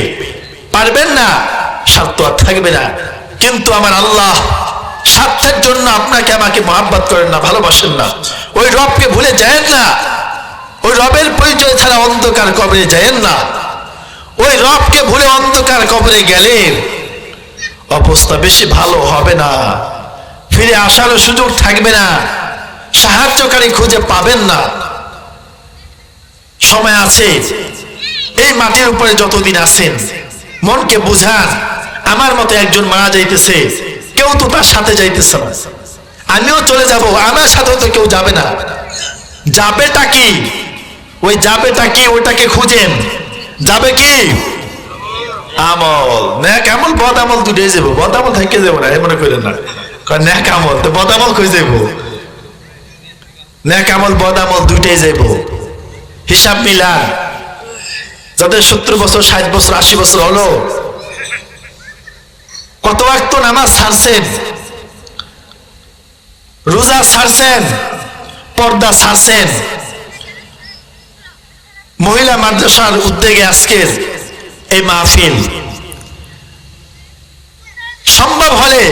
পারবেন না, স্বার্থ আর থাকবে না। কিন্তু আমার আল্লাহ স্বার্থের জন্য আপনাকে আমাকে মহাব্বত করেন না, ভালোবাসেন না। ওই রবকে ভুলে যায়েন না। ওই রবের পরিচয় ছাড়া অন্ধকার কবরে যায়েন না। ওই রবকে ভুলে অন্ধকার কবরে গেলে অবস্থা বেশি ভালো হবে না। ফিরে আসারও সুযোগ থাকবে না, সাহায্যকারী খুঁজে পাবেন না। সময় আছে, এই মাটির উপরে যতদিন আছেন মনকে বুঝান, আমার মতো একজন মারা যাইতেছে, কেউ তো তার সাথে যাইতেছে না, আমিও চলে যাব, আমার সাথে তো কেউ যাবে না। যাবেটা কি? ওই যাবেটা কি ওটাকে খুঁজেন। যাবে কি? আমল। নেক আমল বদ আমল দুটোই যাবো, বদ আমল থেকে যাবো না মনে করেন না। নেক আমল তো বদ আমল কই যাবো? নেক আমল বদ আমল দুইটাই যাইবো। হিসাব মিলান, যাদের 70 বছর 60 বছর 80 বছর হলো, কত ওয়াক্ত নামাজ ছাড়ছেন, রোজা ছাড়ছেন, পর্দা ছাড়ছেন। মহিলা মাদ্রাসার উদ্যোগে আজকের এই মাহফিল। সম্ভব হলে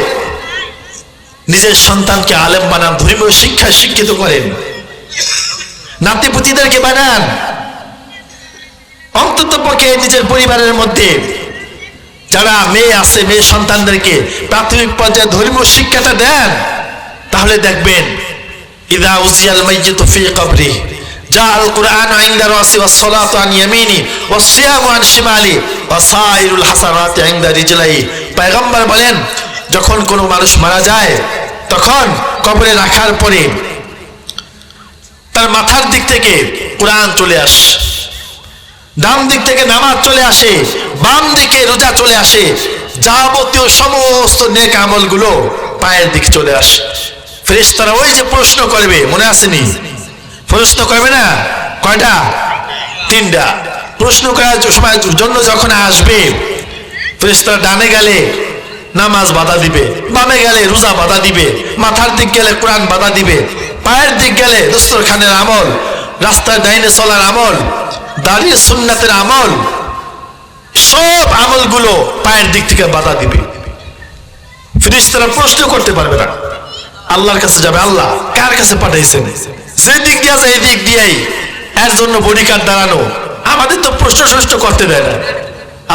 নিজের সন্তানকে আলেম বানান, ধর্মীয় শিক্ষায় শিক্ষিত করেন, নাতিপুতিদেরকে বানান। অন্তত পক্ষে নিজের পরিবারের মধ্যে যারা মেয়ে আছে, মেয়ে সন্তানদেরকে প্রাথমিক পর্যায়ে ধর্মীয় শিক্ষাটা দেন। তাহলে দেখবেন ইদা উজিয়াল মাইয়িতু ফি কবরি জাআল কুরআন ইনদা রাসি ওয়াস সালাতু আন ইয়ামিনি ওয়াস সিয়ামু আন শিমালি ওয়া সাইরুল হাসানাতি ইনদা রিজলাই। পয়গম্বর বলেন, যখন কোনো মানুষ মারা যায় তখন কবরে রাখার পরে তার মাথার দিক থেকে কুরআন চলে আসে, ডান দিক থেকে নামাজ চলে আসে, বাম দিকে রোজা চলে আসে, যাবতীয় সমস্ত নেক আমলগুলো পায়ের দিকে চলে আসে। ফেরেশতারা ওই যে প্রশ্ন করবে, মনে আসেনি? প্রশ্ন করবে না? কয়টা? 3টা। প্রশ্ন করার সময় জন্য যখন আসবে, ফেরেশতারা ডানে গেলে নামাজ বাধা দিবে, বামে গেলে রোজা বাধা দিবে, মাথার দিক গেলে কোরআন বাধা দিবে, পায়ের দিক গেলে দস্তরখানের আমল, রাস্তার ডাইনে চলার আমল, দাঁড়িয়ে সুন্নাতের আমল, সব আমলগুলো পায়ের দিক থেকে বাধা দিবে। ফেরেশতারা প্রশ্ন করতে পারবে না, আল্লাহর কাছে যাবে, আল্লাহ কার কাছে পাঠাইছেন? যে দিক দিয়ে আছে এই দিক দিয়েই, এর জন্য বডিগার্ড দাঁড়ানো। আমাদের তো প্রশ্ন করতে দেয় না।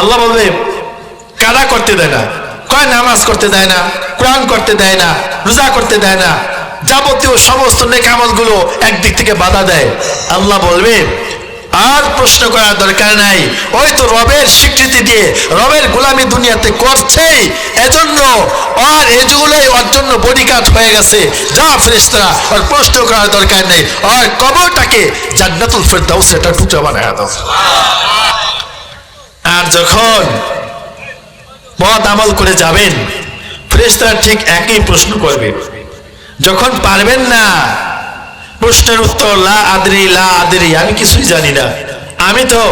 আল্লাহ বলবে কারা করতে দেয় না? কয় নামাজ করতে দেয় না, কোরআন করতে দেয় না, রোজা করতে দেয় না, যাবতীয় সমস্ত নেক আমলগুলো একদিক থেকে বাধা দেয়। আল্লাহ বলবে আর প্রশ্ন করার দরকার নাই, ওই তো রবের স্বীকৃতি দিয়ে রবের গোলামি দুনিয়াতে করছেই, এজন্য আর এগুলোই ওর জন্য বডিগার্ড হয়ে গেছে। যা ফেরেশতারা, আর প্রশ্ন করার দরকার নেই, আর কবরটাকে জান্নাতুল ফেরদাউস একটা টুকরা বানায় দাও। আর যখন বদ আমল করে যাবেন, ফেরেশতারা ঠিক একই প্রশ্ন করবে। যখন পারবেন না, প্রশ্নের উত্তর লা আদরি লা আদরি, আমি কিছুই জানি না, আমি তো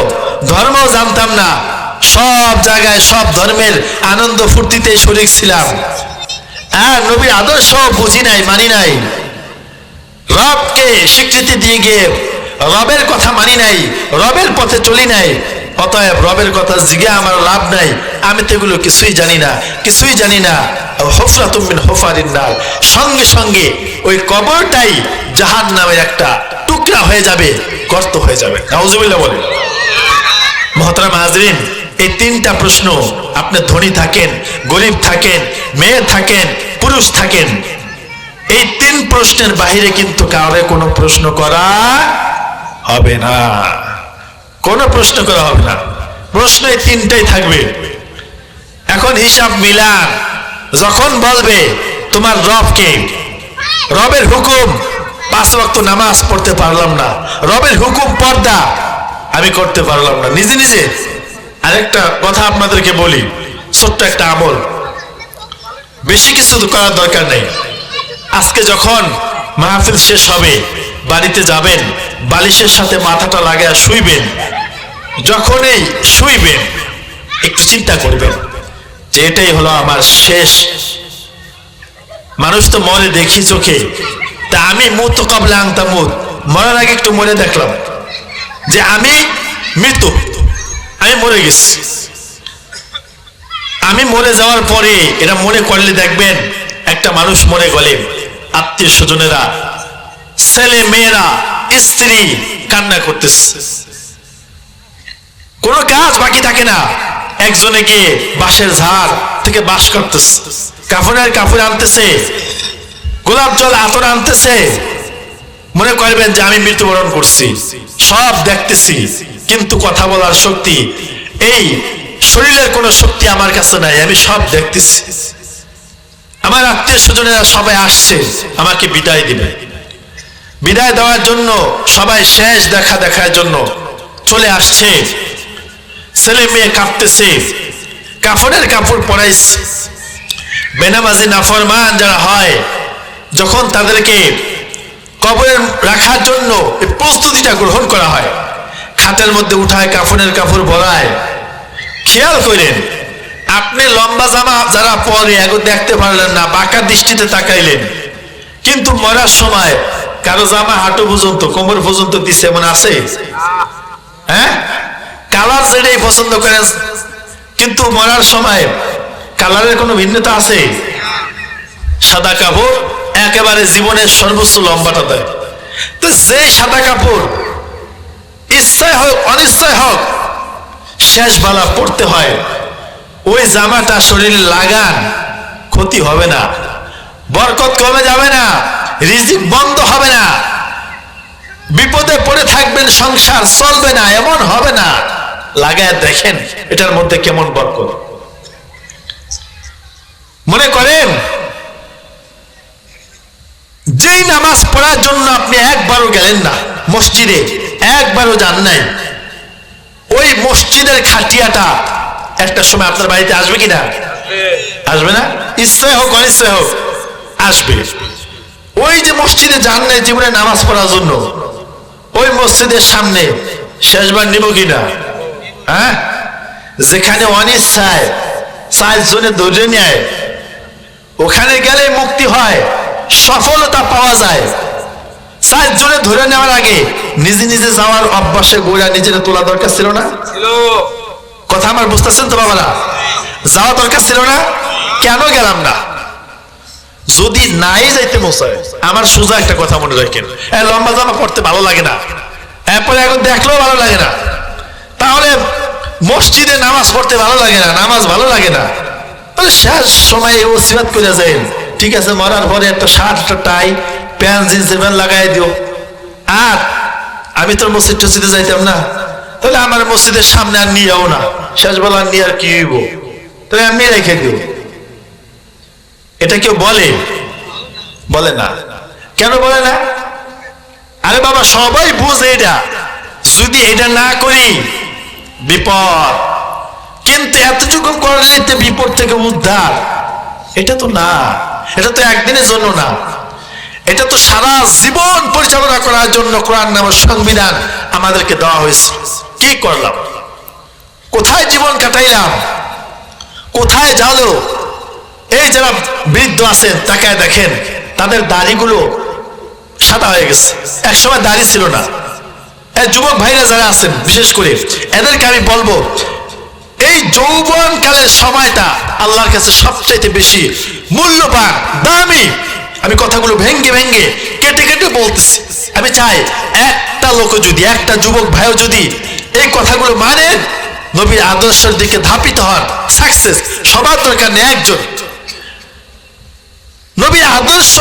ধর্ম জানতাম না, সব জায়গায় সব ধর্মের আনন্দ ফুর্তিতে শরীক ছিলাম, আর নবীর আদর্শ বুঝি নাই, মানি নাই, রবকে স্বীকৃতি দিয়ে গিয়ে রবের কথা মানি নাই, রবের পথে চলি নাই। অতএব রবের কথা জিজ্ঞে আমার লাভ নাই, আমি তো এগুলো কিছুই জানি না, কিছুই জানি না। হুফরাতুম মিন হুফারিন নার, সঙ্গে সঙ্গে ওই কবরটাই জাহান্নামের একটা টুকরা হয়ে যাবে, গর্ত হয়ে যাবে। নাউজুবিল্লাহ বলে। মুহতারাম হাজরিন, এই 3টা প্রশ্ন, আপনি ধনী থাকেন, গরিব থাকেন, মেয়ে থাকেন, পুরুষ থাকেন, এই 3 প্রশ্নের বাইরে কিন্তু কাউরে কোনো প্রশ্ন করা হবে না, কোনো প্রশ্ন করা হবে না। প্রশ্ন এই 3টাই থাকবে। এখন হিসাব মিলান, যখন বলবে তোমার রবকে, রবের হুকুম 5 ওয়াক্ত নামাজ পড়তে পারলাম না, রবের হুকুম পর্দা আমি করতে পারলাম না, নিজে নিজে। আরেকটা কথা আপনাদেরকে বলি, ছোট্ট একটা আমল, বেশি কিছু করার দরকার নেই। আজকে যখন মাহফিল শেষ হবে, বাড়িতে যাবেন, বালিশের সাথে মাথাটা লাগায় শুইবেন। যখনই শুইবেন একটু চিন্তা করবেন যে এটাই হলো আমার শেষ। মানুষ তো মরে দেখি চোখে, তা আমি মুত কবলা আংতা মুত, মরার আগে একটু মরে দেখলাম যে আমি মৃত, আমি মরে গেছি। আমি মরে যাওয়ার পরে এটা মনে করলে দেখবেন একটা মানুষ মরে গেলে আত্মীয় স্বজনেরা, ছেলে মেয়েরা, স্ত্রী কান্না করতেছে, কোনো কাজ বাকি থাকে না। একজনে গিয়ে বাঁশের ঝাড় থেকে বাঁশ করতেছে, কাফনের কাপড় আনতেছে, গোলাপ জল আতর আনতেছে, মনে করবেন যে আমি মৃত্যুবরণ করছি, সব দেখতেছি, কিন্তু কথা বলার শক্তি, এই শরীরের কোনো শক্তি আমার কাছে নাই, আমি সব দেখতেছি। আমার আত্মীয় স্বজনেরা সবাই আসছে আমাকে বিদায় দিবে, বিদায় দেওয়ার জন্য সবাই শেষ দেখার জন্য চলে আসছে। ছেলে মেয়ে কাঁপতেছে, কাফনের কাপড় পরাইছে। বেনামাজি নাফরমান যারা হয়, যখন তাদেরকে কবরে রাখার জন্য প্রস্তুতিটা গ্রহণ করা হয়, খাটের মধ্যে উঠায় কাফনের কাপড় ভরায়। খেয়াল করেন, আপনি লম্বা জামা যারা পরে এখন দেখতে পারলেন না, বাঁকা দৃষ্টিতে তাকাইলেন, কিন্তু মরার সময় কারো জামা হাঁটু পর্যন্ত, কোমর পর্যন্ত দিছে, এমন আছে? হ্যাঁ, কালার যেটাই পছন্দ করেন, কিন্তু মরার সময় কালারের কোনো ভিন্নতা আছে? সাদা কাপড় একেবারে জীবনের সর্বোচ্চ লম্বাটা দেয়। তো যে সাদা কাপড় ইচ্ছায় হোক অনিচ্ছায় হোক শেষ বেলা পড়তে হয়, ওই জামাটা শরীরে লাগান, ক্ষতি হবে না, বরকত কমে যাবে না, রিজিক বন্ধ হবে না, বিপদে পড়ে থাকবেন, সংসার চলবে না, এমন হবে না। লাগায় দেখেন এটার মধ্যে কেমন বরকত। মনে করেন যেই নামাজ পড়ার জন্য আপনি একবারও গেলেন না মসজিদে, একবারও যান নাই, ওই মসজিদের খাটিয়াটা একটা সময় আপনার বাড়িতে আসবে কিনা? আসবে না? ইচ্ছায় হোক অনিচ্ছায় হোক আসবে। ওই যে মসজিদে যান নাই জীবনে নামাজ পড়ার জন্য, ওই মসজিদের সামনে শেষবার নিব কিনা? হ্যাঁ, যেখানে অনিচ্ছায় 4 জনে ধরে নেয়, ওখানে গেলে মুক্তি হয়, সফলতা পাওয়া যায়। 4 জনে ধরে নেওয়ার আগে নিজে নিজে যাওয়ার অভ্যাসে গোড়া নিজের তোলা দরকার ছিল না? কথা আমার বুঝতেছেন তো বাবারা? যাওয়া দরকার ছিল না? কেন গেলাম না? যদি নাই যাইতে মশাই, আমার সোজা একটা কথা মনে রাখেন, লম্বা জামা পড়তে ভালো লাগে না, এরপরে এখন দেখলেও ভালো লাগে না, তাহলে মসজিদে নামাজ পড়তে ভালো লাগে না, নামাজ ভালো লাগে না, তাহলে শেষ সময় ওসিয়াত করে যায়, ঠিক আছে মরার পরে একটা শার্ট, একটা টাই, প্যান্ট, জিন্সের প্যান্ট লাগাই দিও। আর আমি তোর মসজিদ টসজিদে যাইতাম না, তাহলে আমার মসজিদের সামনে আর নিয়ে যাও না, শেষ বেলা নিয়ে আর কি হইব, তাহলে আমি রেখে দিও। এটা কেউ বলে? বলে না। কেন বলে না? আরে বাবা, সবাই বুঝে এটা, যদি এটা না করি বিপদ, কিন্তু এতটুকু করলে তো বিপদ থেকে উদ্ধার, এটা তো না, এটা তো একদিনের জন্য না, এটা তো সারা জীবন পরিচালনা করার জন্য কোরআন নামের সংবিধান আমাদেরকে দেওয়া হয়েছে। কি করলাম, কোথায় জীবন কাটাইলাম, কোথায় গেল? এই যারা বৃদ্ধ আছেন তাকায় দেখেন, তাদের দাড়িগুলো সাদা হয়ে গেছে, একসময় দাড়ি ছিল না। যুবক ভাইরা যারা আছেন বিশেষ করে এদেরকে আমি বলবো, এই যৌবন কালের সময়টা আল্লাহর কাছে সবচাইতে বেশি মূল্যবান, দামি। আমি কথাগুলো ভেঙ্গে ভেঙ্গে কেটে কেটে বলতেছি। আমি চাই একটা লোক যদি, একটা যুবক ভাইও যদি এই কথাগুলো মানেন, নবীর আদর্শের দিকে ধাপিত হন, সাকসেস সবার দরকার নেই, একজন। নবীর আদর্শ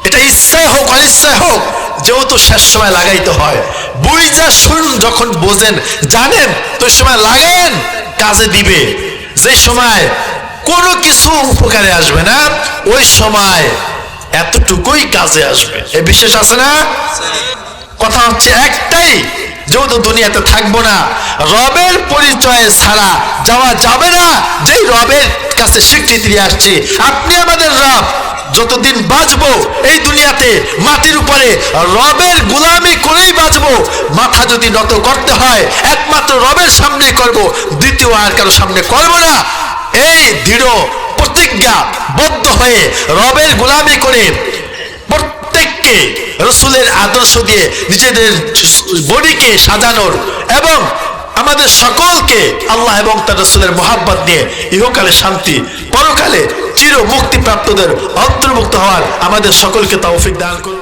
এটা ইচ্ছায় হোক অনিচ্ছায় হোক, যেহেতু শেষ সময় লাগাইতে হয়, বুঝা শুন, যখন বোঝেন জানেন তো সময় লাগান, কাজে দিবে। যে সময় কোনো কিছু উপকারে আসবে না, ওই সময় এতটুকুই কাজে আসবে। এই বিশেষ আছে না? কথা হচ্ছে একটাই, যেহেতু দুনিয়াতে থাকবো না, রবের পরিচয় ছাড়া যাওয়া যাবে না। যেই রবের কাছে স্বীকৃতি আসছে, আপনি আমাদের রব, যতদিন বাঁচবো এই দুনিয়াতে মাটির উপরে রবের গোলামি করেই বাঁচবো। মাথা যদি নত করতে হয় একমাত্র রবের সামনে করব, দ্বিতীয় আর কারো সামনে করব না। এই দৃঢ় প্রতিজ্ঞা বদ্ধ হয়ে রবের গোলামি করে প্রত্যেককে রসুলের আদর্শ দিয়ে নিজেদের বডিকে সাজানোর এবং আমাদের আমাদের সকলকে আল্লাহ এবং তার রাসূলের মহব্বত নিয়ে ইহকালে শান্তি, পরকালে চির মুক্তিপ্রাপ্তদের অন্তর্ভুক্ত হওয়ার আমাদের সকলকে তৌফিক দান করুন।